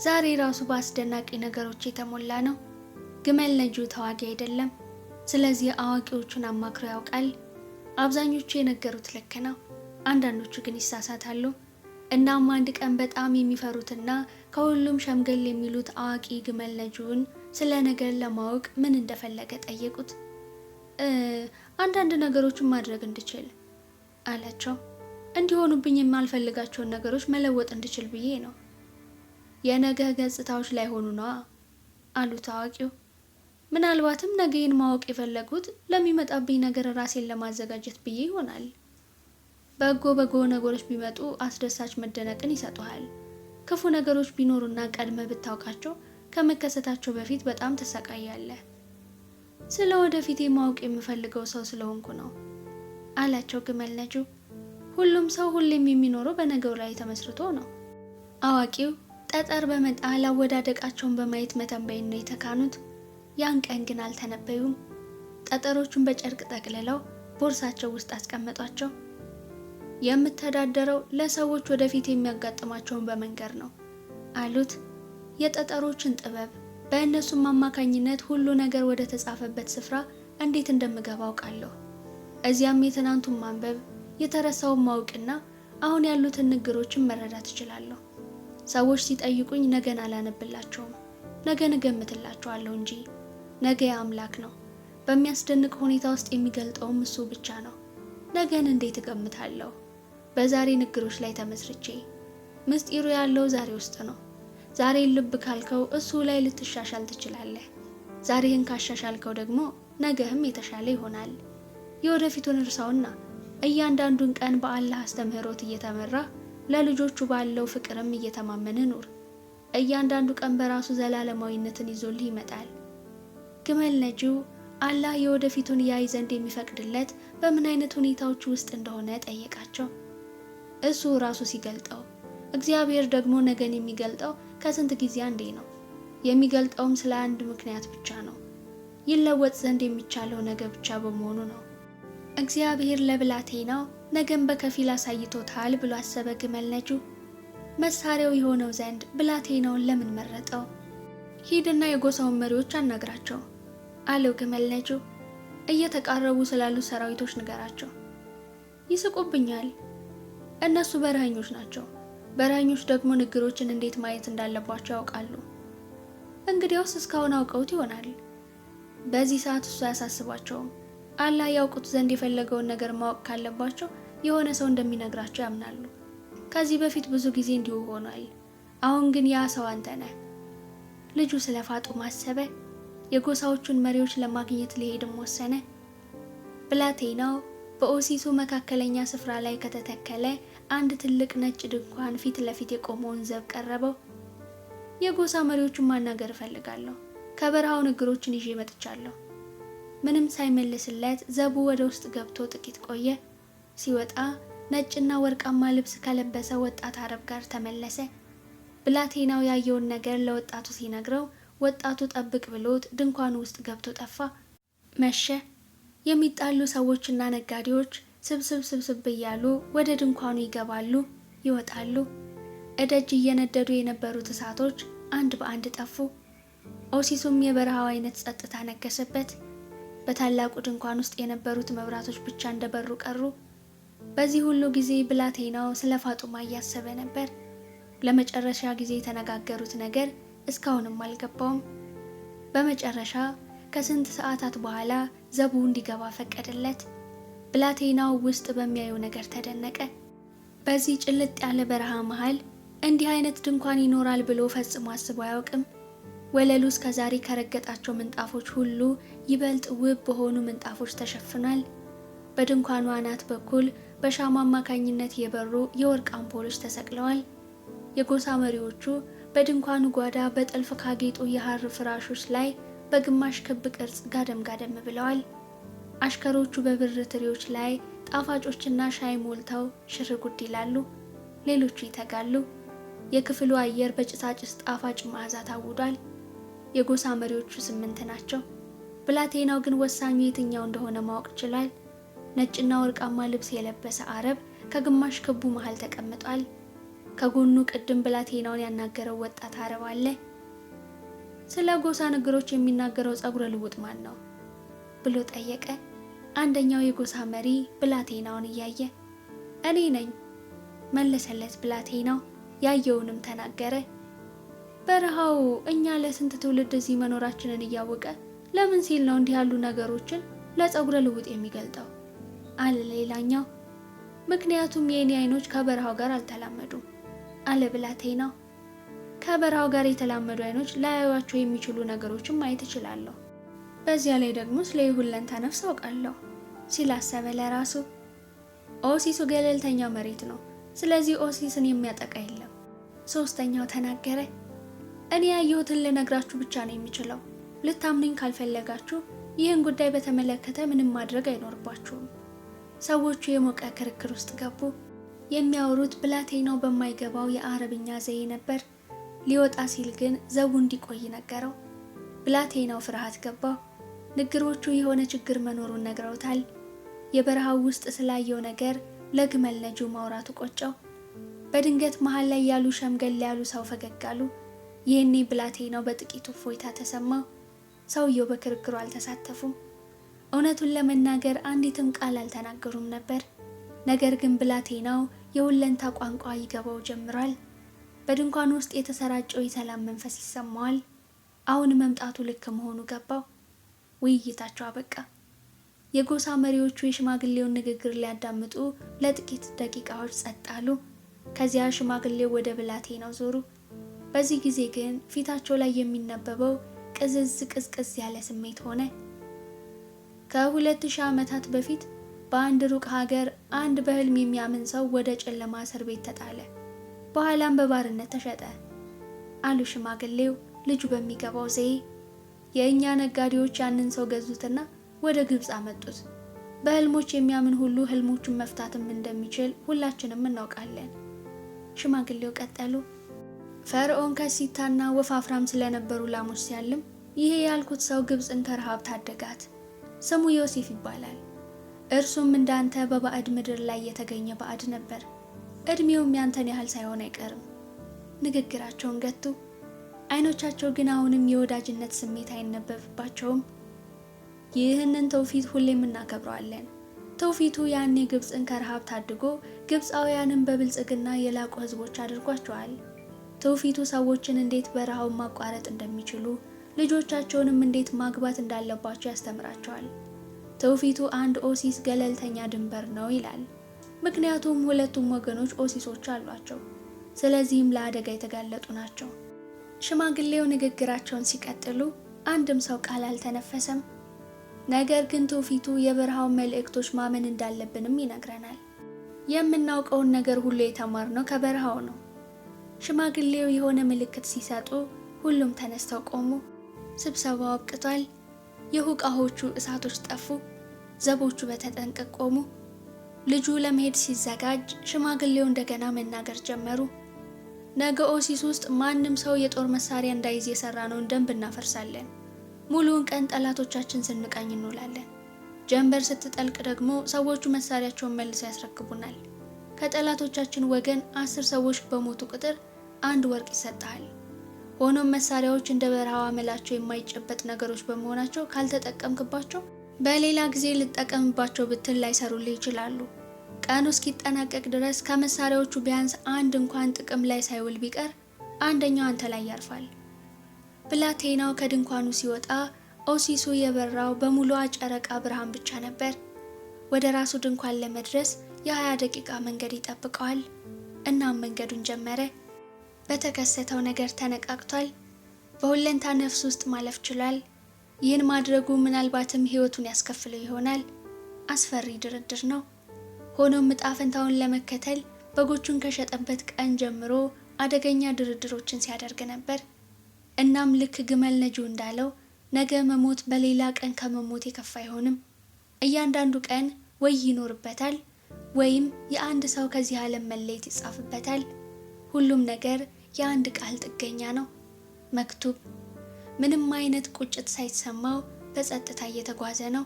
ዛሬ ራሱ በአስደናቂ ነገሮች የተሞላ ነው። ግመል ነጂው ተዋጊ አይደለም። ስለዚህ አዋቂዎቹን አማክሮ ያውቃል። አብዛኞቹ የነገሩት ልክ ነው፣ አንዳንዶቹ ግን ይሳሳታሉ። እናም አንድ ቀን በጣም የሚፈሩትና ከሁሉም ሸምገል የሚሉት አዋቂ ግመል ነጂውን ስለ ነገር ለማወቅ ምን እንደፈለገ ጠየቁት። አንዳንድ ነገሮችን ማድረግ እንድችል አላቸው። እንዲሆኑብኝ የማልፈልጋቸውን ነገሮች መለወጥ እንድችል ብዬ ነው። የነገ ገጽታዎች ላይ ሆኑ ነዋ አሉት አዋቂው። ምናልባትም ነገን ማወቅ የፈለጉት ለሚመጣብኝ ነገር ራሴን ለማዘጋጀት ብዬ ይሆናል። በጎ ነገሮች ቢመጡ አስደሳች መደነቅን ይሰጡሃል። ክፉ ነገሮች ቢኖሩና ቀድመ ብታውቃቸው ከመከሰታቸው በፊት በጣም ተሰቃያለህ። ስለ ወደፊቴ ማወቅ የምፈልገው ሰው ስለሆንኩ ነው አላቸው ግመል ነጂው። ሁሉም ሰው ሁሌም የሚኖረው በነገው ላይ ተመስርቶ ነው። አዋቂው ጠጠር በመጣል አወዳደቃቸውን በማየት መተንበይን ነው የተካኑት። ያን ቀን ግን አልተነበዩም። ጠጠሮቹን በጨርቅ ጠቅልለው ቦርሳቸው ውስጥ አስቀመጧቸው። የምተዳደረው ለሰዎች ወደፊት የሚያጋጥማቸውን በመንገር ነው አሉት። የጠጠሮችን ጥበብ በእነሱም አማካኝነት ሁሉ ነገር ወደ ተጻፈበት ስፍራ እንዴት እንደምገባ አውቃለሁ። እዚያም የትናንቱን ማንበብ፣ የተረሳውን ማወቅና አሁን ያሉትን ንግሮችን መረዳት እችላለሁ። ሰዎች ሲጠይቁኝ ነገን አላነብላቸውም፣ ነገን እገምትላቸዋለሁ እንጂ ነገ የአምላክ ነው። በሚያስደንቅ ሁኔታ ውስጥ የሚገልጠውም እሱ ብቻ ነው። ነገን እንዴት እገምታለሁ? በዛሬ ንግሮች ላይ ተመስርቼ። ምስጢሩ ያለው ዛሬ ውስጥ ነው። ዛሬን ልብ ካልከው እሱ ላይ ልትሻሻል ትችላለህ። ዛሬህን ካሻሻልከው ደግሞ ነገህም የተሻለ ይሆናል። የወደፊቱን እርሳውና እያንዳንዱን ቀን በአላህ አስተምህሮት እየተመራ ለልጆቹ ባለው ፍቅርም እየተማመነ ኑር። እያንዳንዱ ቀን በራሱ ዘላለማዊነትን ይዞልህ ይመጣል። ግመል ነጂው አላህ የወደፊቱን ያይ ዘንድ የሚፈቅድለት በምን አይነት ሁኔታዎች ውስጥ እንደሆነ ጠየቃቸው። እሱ ራሱ ሲገልጠው፣ እግዚአብሔር ደግሞ ነገን የሚገልጠው ከስንት ጊዜ አንዴ ነው። የሚገልጠውም ስለ አንድ ምክንያት ብቻ ነው። ይለወጥ ዘንድ የሚቻለው ነገ ብቻ በመሆኑ ነው። እግዚአብሔር ለብላቴናው ነገን በከፊል አሳይቶታል ብሎ አሰበ። ግመል ነጂው መሳሪያው የሆነው ዘንድ ብላቴናውን ለምን መረጠው? ሂድና የጎሳውን መሪዎች አናግራቸው አለው ግመል ነጂው። እየተቃረቡ ስላሉ ሰራዊቶች ንገራቸው። ይስቁብኛል። እነሱ በረሃኞች ናቸው። በረሃኞች ደግሞ ንግሮችን እንዴት ማየት እንዳለባቸው ያውቃሉ። እንግዲያውስ እስካሁን አውቀውት ይሆናል። በዚህ ሰዓት እሱ አያሳስባቸውም። አላህ ያውቁት ዘንድ የፈለገውን ነገር ማወቅ ካለባቸው የሆነ ሰው እንደሚነግራቸው ያምናሉ። ከዚህ በፊት ብዙ ጊዜ እንዲሁ ሆኗል። አሁን ግን ያ ሰው አንተ ነህ። ልጁ ስለ ፋጡማ አሰበ። የጎሳዎቹን መሪዎች ለማግኘት ሊሄድም ወሰነ። ብላቴናው በኦሲሱ መካከለኛ ስፍራ ላይ ከተተከለ አንድ ትልቅ ነጭ ድንኳን ፊት ለፊት የቆመውን ዘብ ቀረበው። የጎሳ መሪዎቹን ማናገር እፈልጋለሁ። ከበረሃው ንግሮችን ይዤ መጥቻለሁ። ምንም ሳይመልስለት ዘቡ ወደ ውስጥ ገብቶ ጥቂት ቆየ። ሲወጣ ነጭና ወርቃማ ልብስ ከለበሰ ወጣት አረብ ጋር ተመለሰ። ብላቴናው ያየውን ነገር ለወጣቱ ሲነግረው ወጣቱ ጠብቅ ብሎት ድንኳኑ ውስጥ ገብቶ ጠፋ። መሸ። የሚጣሉ ሰዎችና ነጋዴዎች ስብስብ እያሉ ወደ ድንኳኑ ይገባሉ፣ ይወጣሉ። እደጅ እየነደዱ የነበሩት እሳቶች አንድ በአንድ ጠፉ። ኦሲሱም የበረሃው አይነት ጸጥታ ነገሰበት። በታላቁ ድንኳን ውስጥ የነበሩት መብራቶች ብቻ እንደበሩ ቀሩ። በዚህ ሁሉ ጊዜ ብላቴናው ስለ ፋጡማ እያሰበ ነበር። ለመጨረሻ ጊዜ የተነጋገሩት ነገር እስካሁንም አልገባውም። በመጨረሻ ከስንት ሰዓታት በኋላ ዘቡ እንዲገባ ፈቀደለት። ብላቴናው ውስጥ በሚያየው ነገር ተደነቀ። በዚህ ጭልጥ ያለ በረሃ መሃል እንዲህ አይነት ድንኳን ይኖራል ብሎ ፈጽሞ አስቦ አያውቅም። ወለሉ እስከዛሬ ከረገጣቸው ምንጣፎች ሁሉ ይበልጥ ውብ በሆኑ ምንጣፎች ተሸፍኗል። በድንኳኑ አናት በኩል በሻማ አማካኝነት የበሩ የወርቅ አምፖሎች ተሰቅለዋል። የጎሳ መሪዎቹ በድንኳኑ ጓዳ በጥልፍ ካጌጡ የሐር ፍራሾች ላይ በግማሽ ክብ ቅርጽ ጋደም ብለዋል። አሽከሮቹ በብር ትሪዎች ላይ ጣፋጮችና ሻይ ሞልተው ሽር ጉድ ይላሉ። ሌሎቹ ይተጋሉ። የክፍሉ አየር በጭሳጭስ ጣፋጭ መዓዛ ታውዷል። የጎሳ መሪዎቹ 8 ናቸው። ብላቴናው ግን ወሳኙ የትኛው እንደሆነ ማወቅ ችሏል። ነጭና ወርቃማ ልብስ የለበሰ አረብ ከግማሽ ክቡ መሃል ተቀምጧል። ከጎኑ ቅድም ብላቴናውን ያናገረው ወጣት አረብ አለ። ስለ ጎሳ ንግሮች የሚናገረው ጸጉረ ልውጥ ማን ነው ብሎ ጠየቀ። አንደኛው የጎሳ መሪ ብላቴናውን እያየ እኔ ነኝ መለሰለት። ብላቴናው ያየውንም ተናገረ። በረሃው እኛ ለስንት ትውልድ እዚህ መኖራችንን እያወቀ ለምን ሲል ነው እንዲህ ያሉ ነገሮችን ለጸጉረ ልውጥ የሚገልጠው አለ ሌላኛው። ምክንያቱም የኔ አይኖች ከበረሃው ጋር አልተላመዱም አለ ብላቴናው። ከበረሃው ጋር የተላመዱ አይኖች ላያዩዋቸው የሚችሉ ነገሮችን ማየት እችላለሁ። በዚያ ላይ ደግሞ ስለ ሁለንታ ነፍስ አውቃለሁ ሲል አሰበ ለራሱ። ኦሲሱ ገለልተኛ መሬት ነው። ስለዚህ ኦሲስን የሚያጠቃ የለም። ሶስተኛው ተናገረ። እኔ ያየሁትን ልነግራችሁ ብቻ ነው የሚችለው። ልታምኑኝ ካልፈለጋችሁ ይህን ጉዳይ በተመለከተ ምንም ማድረግ አይኖርባችሁም። ሰዎቹ የሞቀ ክርክር ውስጥ ገቡ። የሚያወሩት ብላቴናው በማይገባው የአረብኛ ዘዬ ነበር። ሊወጣ ሲል ግን ዘቡ እንዲቆይ ነገረው። ብላቴናው ፍርሃት ገባው። ንግሮቹ የሆነ ችግር መኖሩን ነግረውታል። የበረሃው ውስጥ ስላየው ነገር ለግመል ነጂው ማውራቱ ቆጨው። በድንገት መሃል ላይ ያሉ ሸምገል ያሉ ሰው ፈገግ አሉ። ይህኔ ብላቴናው በጥቂቱ እፎይታ ተሰማው። ሰውየው በክርክሩ አልተሳተፉም። እውነቱን ለመናገር አንዲትም ቃል አልተናገሩም ነበር። ነገር ግን ብላቴናው የሁለንታ ቋንቋ ይገባው ጀምሯል። በድንኳኑ ውስጥ የተሰራጨው የሰላም መንፈስ ይሰማዋል። አሁን መምጣቱ ልክ መሆኑ ገባው። ውይይታቸው አበቃ። የጎሳ መሪዎቹ የሽማግሌውን ንግግር ሊያዳምጡ ለጥቂት ደቂቃዎች ጸጥ አሉ። ከዚያ ሽማግሌው ወደ ብላቴናው ዞሩ። በዚህ ጊዜ ግን ፊታቸው ላይ የሚነበበው ቅዝቅዝ ያለ ስሜት ሆነ። ከ2000 ዓመታት በፊት በአንድ ሩቅ ሀገር አንድ በህልም የሚያምን ሰው ወደ ጨለማ እስር ቤት ተጣለ። በኋላም በባርነት ተሸጠ አሉ ሽማግሌው ልጁ በሚገባው ዘዬ። የእኛ ነጋዴዎች ያንን ሰው ገዙትና ወደ ግብጽ አመጡት። በህልሞች የሚያምን ሁሉ ህልሞቹን መፍታትም እንደሚችል ሁላችንም እናውቃለን። ሽማግሌው ቀጠሉ። ፈርዖን ከሲታና ወፋፍራም ስለነበሩ ላሞች ሲያልም ይሄ ያልኩት ሰው ግብጽን ከረሃብ ታደጋት። ስሙ ዮሴፍ ይባላል። እርሱም እንዳንተ በባዕድ ምድር ላይ የተገኘ ባዕድ ነበር። እድሜውም ያንተን ያህል ሳይሆን አይቀርም። ንግግራቸውን ገቱ። አይኖቻቸው ግን አሁንም የወዳጅነት ስሜት አይነበብባቸውም። ይህንን ትውፊት ሁሌም እናከብረዋለን። ትውፊቱ ያኔ ግብፅን ከረሃብ ታድጎ ግብፃውያንን በብልጽግና የላቁ ህዝቦች አድርጓቸዋል። ትውፊቱ ሰዎችን እንዴት በረሃውን ማቋረጥ እንደሚችሉ፣ ልጆቻቸውንም እንዴት ማግባት እንዳለባቸው ያስተምራቸዋል። ትውፊቱ አንድ ኦሲስ ገለልተኛ ድንበር ነው ይላል። ምክንያቱም ሁለቱም ወገኖች ኦሲሶች አሏቸው። ስለዚህም ለአደጋ የተጋለጡ ናቸው። ሽማግሌው ንግግራቸውን ሲቀጥሉ አንድም ሰው ቃል አልተነፈሰም። ነገር ግን ትውፊቱ የበረሃውን መልእክቶች ማመን እንዳለብንም ይነግረናል። የምናውቀውን ነገር ሁሉ የተማርነው ከበረሃው ነው። ሽማግሌው የሆነ ምልክት ሲሰጡ ሁሉም ተነስተው ቆሙ። ስብሰባው አብቅቷል። የሁቃሆቹ እሳቶች ጠፉ። ዘቦቹ በተጠንቀቅ ቆሙ። ልጁ ለመሄድ ሲዘጋጅ ሽማግሌው እንደገና መናገር ጀመሩ። ነገ ኦሲስ ውስጥ ማንም ሰው የጦር መሳሪያ እንዳይዝ የሰራነውን ደንብ እናፈርሳለን። ሙሉውን ቀን ጠላቶቻችን ስንቃኝ እንውላለን። ጀንበር ስትጠልቅ ደግሞ ሰዎቹ መሳሪያቸውን መልሰው ያስረክቡናል። ከጠላቶቻችን ወገን 10 ሰዎች በሞቱ ቁጥር 1 ወርቅ ይሰጣል። ሆኖም መሳሪያዎች እንደ በረሃው አመላቸው የማይጨበጥ ነገሮች በመሆናቸው ካልተጠቀምክባቸው በሌላ ጊዜ ልጠቀምባቸው ብትል ላይሰሩልህ ይችላሉ። ቀኑ እስኪጠናቀቅ ድረስ ከመሳሪያዎቹ ቢያንስ አንድ እንኳን ጥቅም ላይ ሳይውል ቢቀር አንደኛው አንተ ላይ ያርፋል። ብላቴናው ከድንኳኑ ሲወጣ ኦሲሱ የበራው በሙሉ ጨረቃ ብርሃን ብቻ ነበር። ወደ ራሱ ድንኳን ለመድረስ የ20 ደቂቃ መንገድ ይጠብቀዋል። እናም መንገዱን ጀመረ። በተከሰተው ነገር ተነቃቅቷል። በሁለንታ ነፍስ ውስጥ ማለፍ ችሏል። ይህን ማድረጉ ምናልባትም ሕይወቱን ያስከፍለው ይሆናል። አስፈሪ ድርድር ነው። ሆኖም ዕጣ ፈንታውን ለመከተል በጎቹን ከሸጠበት ቀን ጀምሮ አደገኛ ድርድሮችን ሲያደርግ ነበር። እናም ልክ ግመል ነጂው እንዳለው ነገ መሞት በሌላ ቀን ከመሞት የከፋ አይሆንም። እያንዳንዱ ቀን ወይ ይኖርበታል ወይም የአንድ ሰው ከዚህ ዓለም መለየት ይጻፍበታል። ሁሉም ነገር የአንድ ቃል ጥገኛ ነው፣ መክቱብ። ምንም አይነት ቁጭት ሳይሰማው በጸጥታ እየተጓዘ ነው።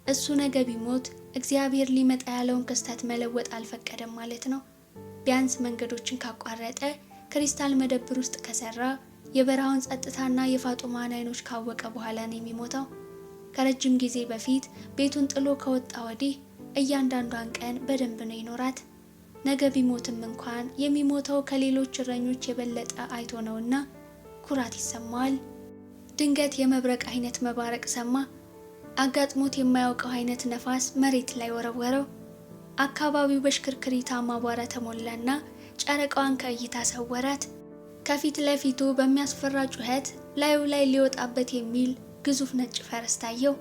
እሱ ነገ ቢሞት እግዚአብሔር ሊመጣ ያለውን ክስተት መለወጥ አልፈቀደም ማለት ነው። ቢያንስ መንገዶችን ካቋረጠ፣ ክሪስታል መደብር ውስጥ ከሰራ፣ የበረሃውን ጸጥታና የፋጡማን አይኖች ካወቀ በኋላ ነው የሚሞተው። ከረጅም ጊዜ በፊት ቤቱን ጥሎ ከወጣ ወዲህ እያንዳንዷን ቀን በደንብ ነው ይኖራት። ነገ ቢሞትም እንኳን የሚሞተው ከሌሎች እረኞች የበለጠ አይቶ ነውና ኩራት ይሰማዋል። ድንገት የመብረቅ አይነት መባረቅ ሰማ። አጋጥሞት የማያውቀው አይነት ነፋስ መሬት ላይ ወረወረው። አካባቢው በሽክርክሪታ አቧራ ተሞላና ጨረቃዋን ከእይታ ሰወራት። ከፊት ለፊቱ በሚያስፈራ ጩኸት ላዩ ላይ ሊወጣበት የሚል ግዙፍ ነጭ ፈረስ ታየው።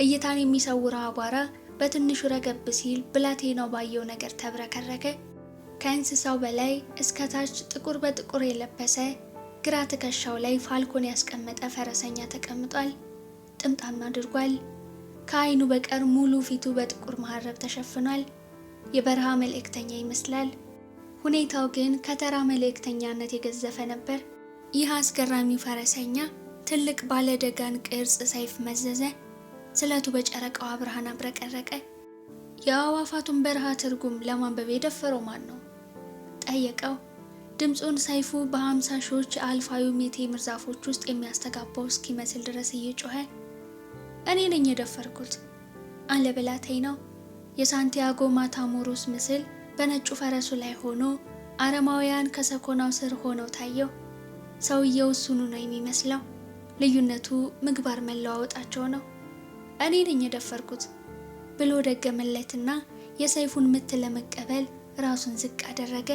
እይታን የሚሰውረው አቧራ በትንሹ ረገብ ሲል ብላቴናው ባየው ነገር ተብረከረከ። ከእንስሳው በላይ እስከታች ጥቁር በጥቁር የለበሰ ግራ ትከሻው ላይ ፋልኮን ያስቀመጠ ፈረሰኛ ተቀምጧል። ጥምጣም አድርጓል። ከዓይኑ በቀር ሙሉ ፊቱ በጥቁር መሀረብ ተሸፍኗል። የበረሃ መልእክተኛ ይመስላል። ሁኔታው ግን ከተራ መልእክተኛነት የገዘፈ ነበር። ይህ አስገራሚ ፈረሰኛ ትልቅ ባለደጋን ቅርጽ ሰይፍ መዘዘ። ስለቱ በጨረቃዋ ብርሃን አብረቀረቀ። የአዕዋፋቱን በረሃ ትርጉም ለማንበብ የደፈረው ማን ነው? ጠየቀው። ድምፁን ሰይፉ በ50 ሺዎች የአልፋዩ ሜቴምር ዛፎች ውስጥ የሚያስተጋባው እስኪመስል ድረስ እየጮኸ እኔ ነኝ የደፈርኩት አለ ብላቴናው። የሳንቲያጎ ማታሞሮስ ምስል በነጩ ፈረሱ ላይ ሆኖ አረማውያን ከሰኮናው ስር ሆነው ታየው። ሰውየው እሱኑ ነው የሚመስለው። ልዩነቱ ምግባር መለዋወጣቸው ነው። እኔ ነኝ የደፈርኩት ብሎ ደገመለትና የሰይፉን ምት ለመቀበል ራሱን ዝቅ አደረገ።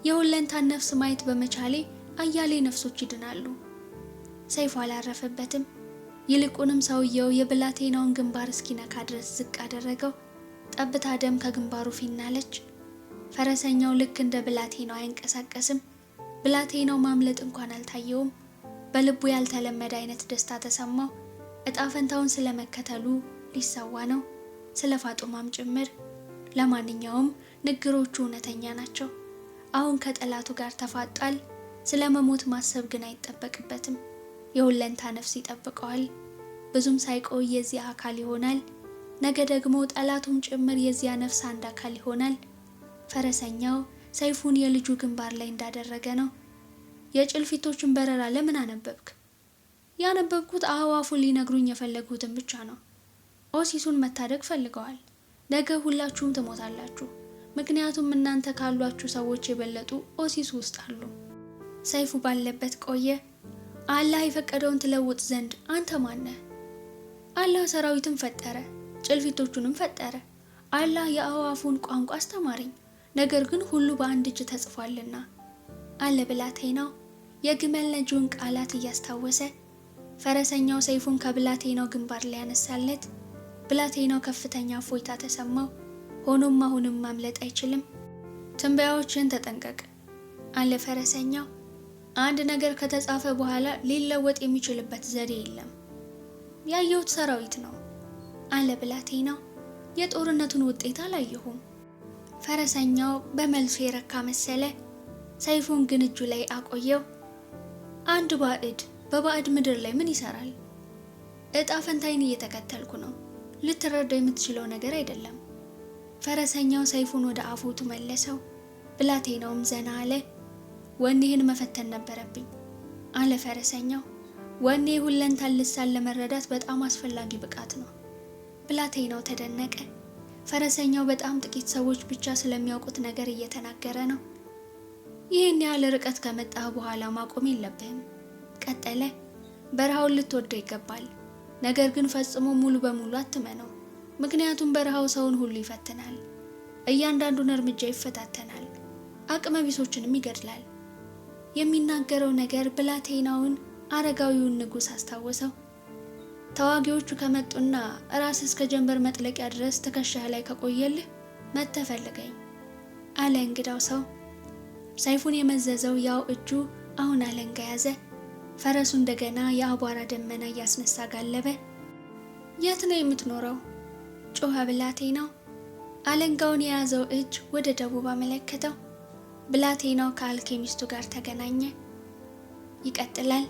የሁለንታን ነፍስ ማየት በመቻሌ አያሌ ነፍሶች ይድናሉ። ሰይፉ አላረፈበትም። ይልቁንም ሰውየው የብላቴናውን ግንባር እስኪነካ ድረስ ዝቅ አደረገው። ጠብታ ደም ከግንባሩ ፊናለች። ፈረሰኛው ልክ እንደ ብላቴናው አይንቀሳቀስም። ብላቴናው ማምለጥ እንኳን አልታየውም። በልቡ ያልተለመደ አይነት ደስታ ተሰማው። ዕጣ ፈንታውን ስለመከተሉ ሊሰዋ ነው፣ ስለ ፋጡማም ጭምር። ለማንኛውም ንግሮቹ እውነተኛ ናቸው። አሁን ከጠላቱ ጋር ተፋጧል። ስለ መሞት ማሰብ ግን አይጠበቅበትም። የሁለንታ ነፍስ ይጠብቀዋል። ብዙም ሳይቆይ የዚያ አካል ይሆናል። ነገ ደግሞ ጠላቱም ጭምር የዚያ ነፍስ አንድ አካል ይሆናል። ፈረሰኛው ሰይፉን የልጁ ግንባር ላይ እንዳደረገ ነው። የጭልፊቶችን በረራ ለምን አነበብክ? ያነበብኩት አዕዋፉን ሊነግሩኝ የፈለጉትን ብቻ ነው። ኦሲሱን መታደግ ፈልገዋል። ነገ ሁላችሁም ትሞታላችሁ። ምክንያቱም እናንተ ካሏችሁ ሰዎች የበለጡ ኦሲሱ ውስጥ አሉ። ሰይፉ ባለበት ቆየ። አላህ የፈቀደውን ትለውጥ ዘንድ አንተ ማን ነህ? አላህ ሰራዊትን ፈጠረ፣ ጭልፊቶቹንም ፈጠረ። አላህ የአዕዋፉን ቋንቋ አስተማረኝ፣ ነገር ግን ሁሉ በአንድ እጅ ተጽፏልና አለ ብላቴናው የግመል ነጂውን ቃላት እያስታወሰ። ፈረሰኛው ሰይፉን ከብላቴናው ግንባር ላይ ያነሳለት። ብላቴናው ከፍተኛ እፎይታ ተሰማው። ሆኖም አሁንም ማምለጥ አይችልም። ትንበያዎችን ተጠንቀቅ አለ ፈረሰኛው። አንድ ነገር ከተጻፈ በኋላ ሊለወጥ የሚችልበት ዘዴ የለም። ያየሁት ሰራዊት ነው አለ ብላቴናው። የጦርነቱን ውጤት አላየሁም። ፈረሰኛው በመልሱ የረካ መሰለ። ሰይፉን ግን እጁ ላይ አቆየው። አንድ ባዕድ በባዕድ ምድር ላይ ምን ይሰራል? እጣ ፈንታይን እየተከተልኩ ነው። ልትረዳ የምትችለው ነገር አይደለም። ፈረሰኛው ሰይፉን ወደ አፎቱ መለሰው። ብላቴናውም ዘና አለ። ወኔህን መፈተን ነበረብኝ አለ ፈረሰኛው። ወኔ ሁለንታን ልሳን ለመረዳት በጣም አስፈላጊ ብቃት ነው። ብላቴናው ተደነቀ። ፈረሰኛው በጣም ጥቂት ሰዎች ብቻ ስለሚያውቁት ነገር እየተናገረ ነው። ይህን ያህል ርቀት ከመጣህ በኋላ ማቆም የለብህም ቀጠለ። በረሃውን ልትወደው ይገባል፣ ነገር ግን ፈጽሞ ሙሉ በሙሉ አትመነው። ምክንያቱም በረሃው ሰውን ሁሉ ይፈትናል፣ እያንዳንዱን እርምጃ ይፈታተናል፣ አቅመ ቢሶችንም ይገድላል። የሚናገረው ነገር ብላቴናውን አረጋዊውን ንጉሥ አስታወሰው። ተዋጊዎቹ ከመጡና ራስ እስከ ጀንበር መጥለቂያ ድረስ ትከሻህ ላይ ከቆየልህ መጥተህ ፈልገኝ አለ እንግዳው ሰው። ሰይፉን የመዘዘው ያው እጁ አሁን አለንጋ ያዘ። ፈረሱ እንደገና የአቧራ ደመና እያስነሳ ጋለበ። የት ነው የምትኖረው? ጮኸ ብላቴናው። አለንጋውን የያዘው እጅ ወደ ደቡብ አመለከተው። ብላቴናው ከአልኬሚስቱ ጋር ተገናኘ። ይቀጥላል።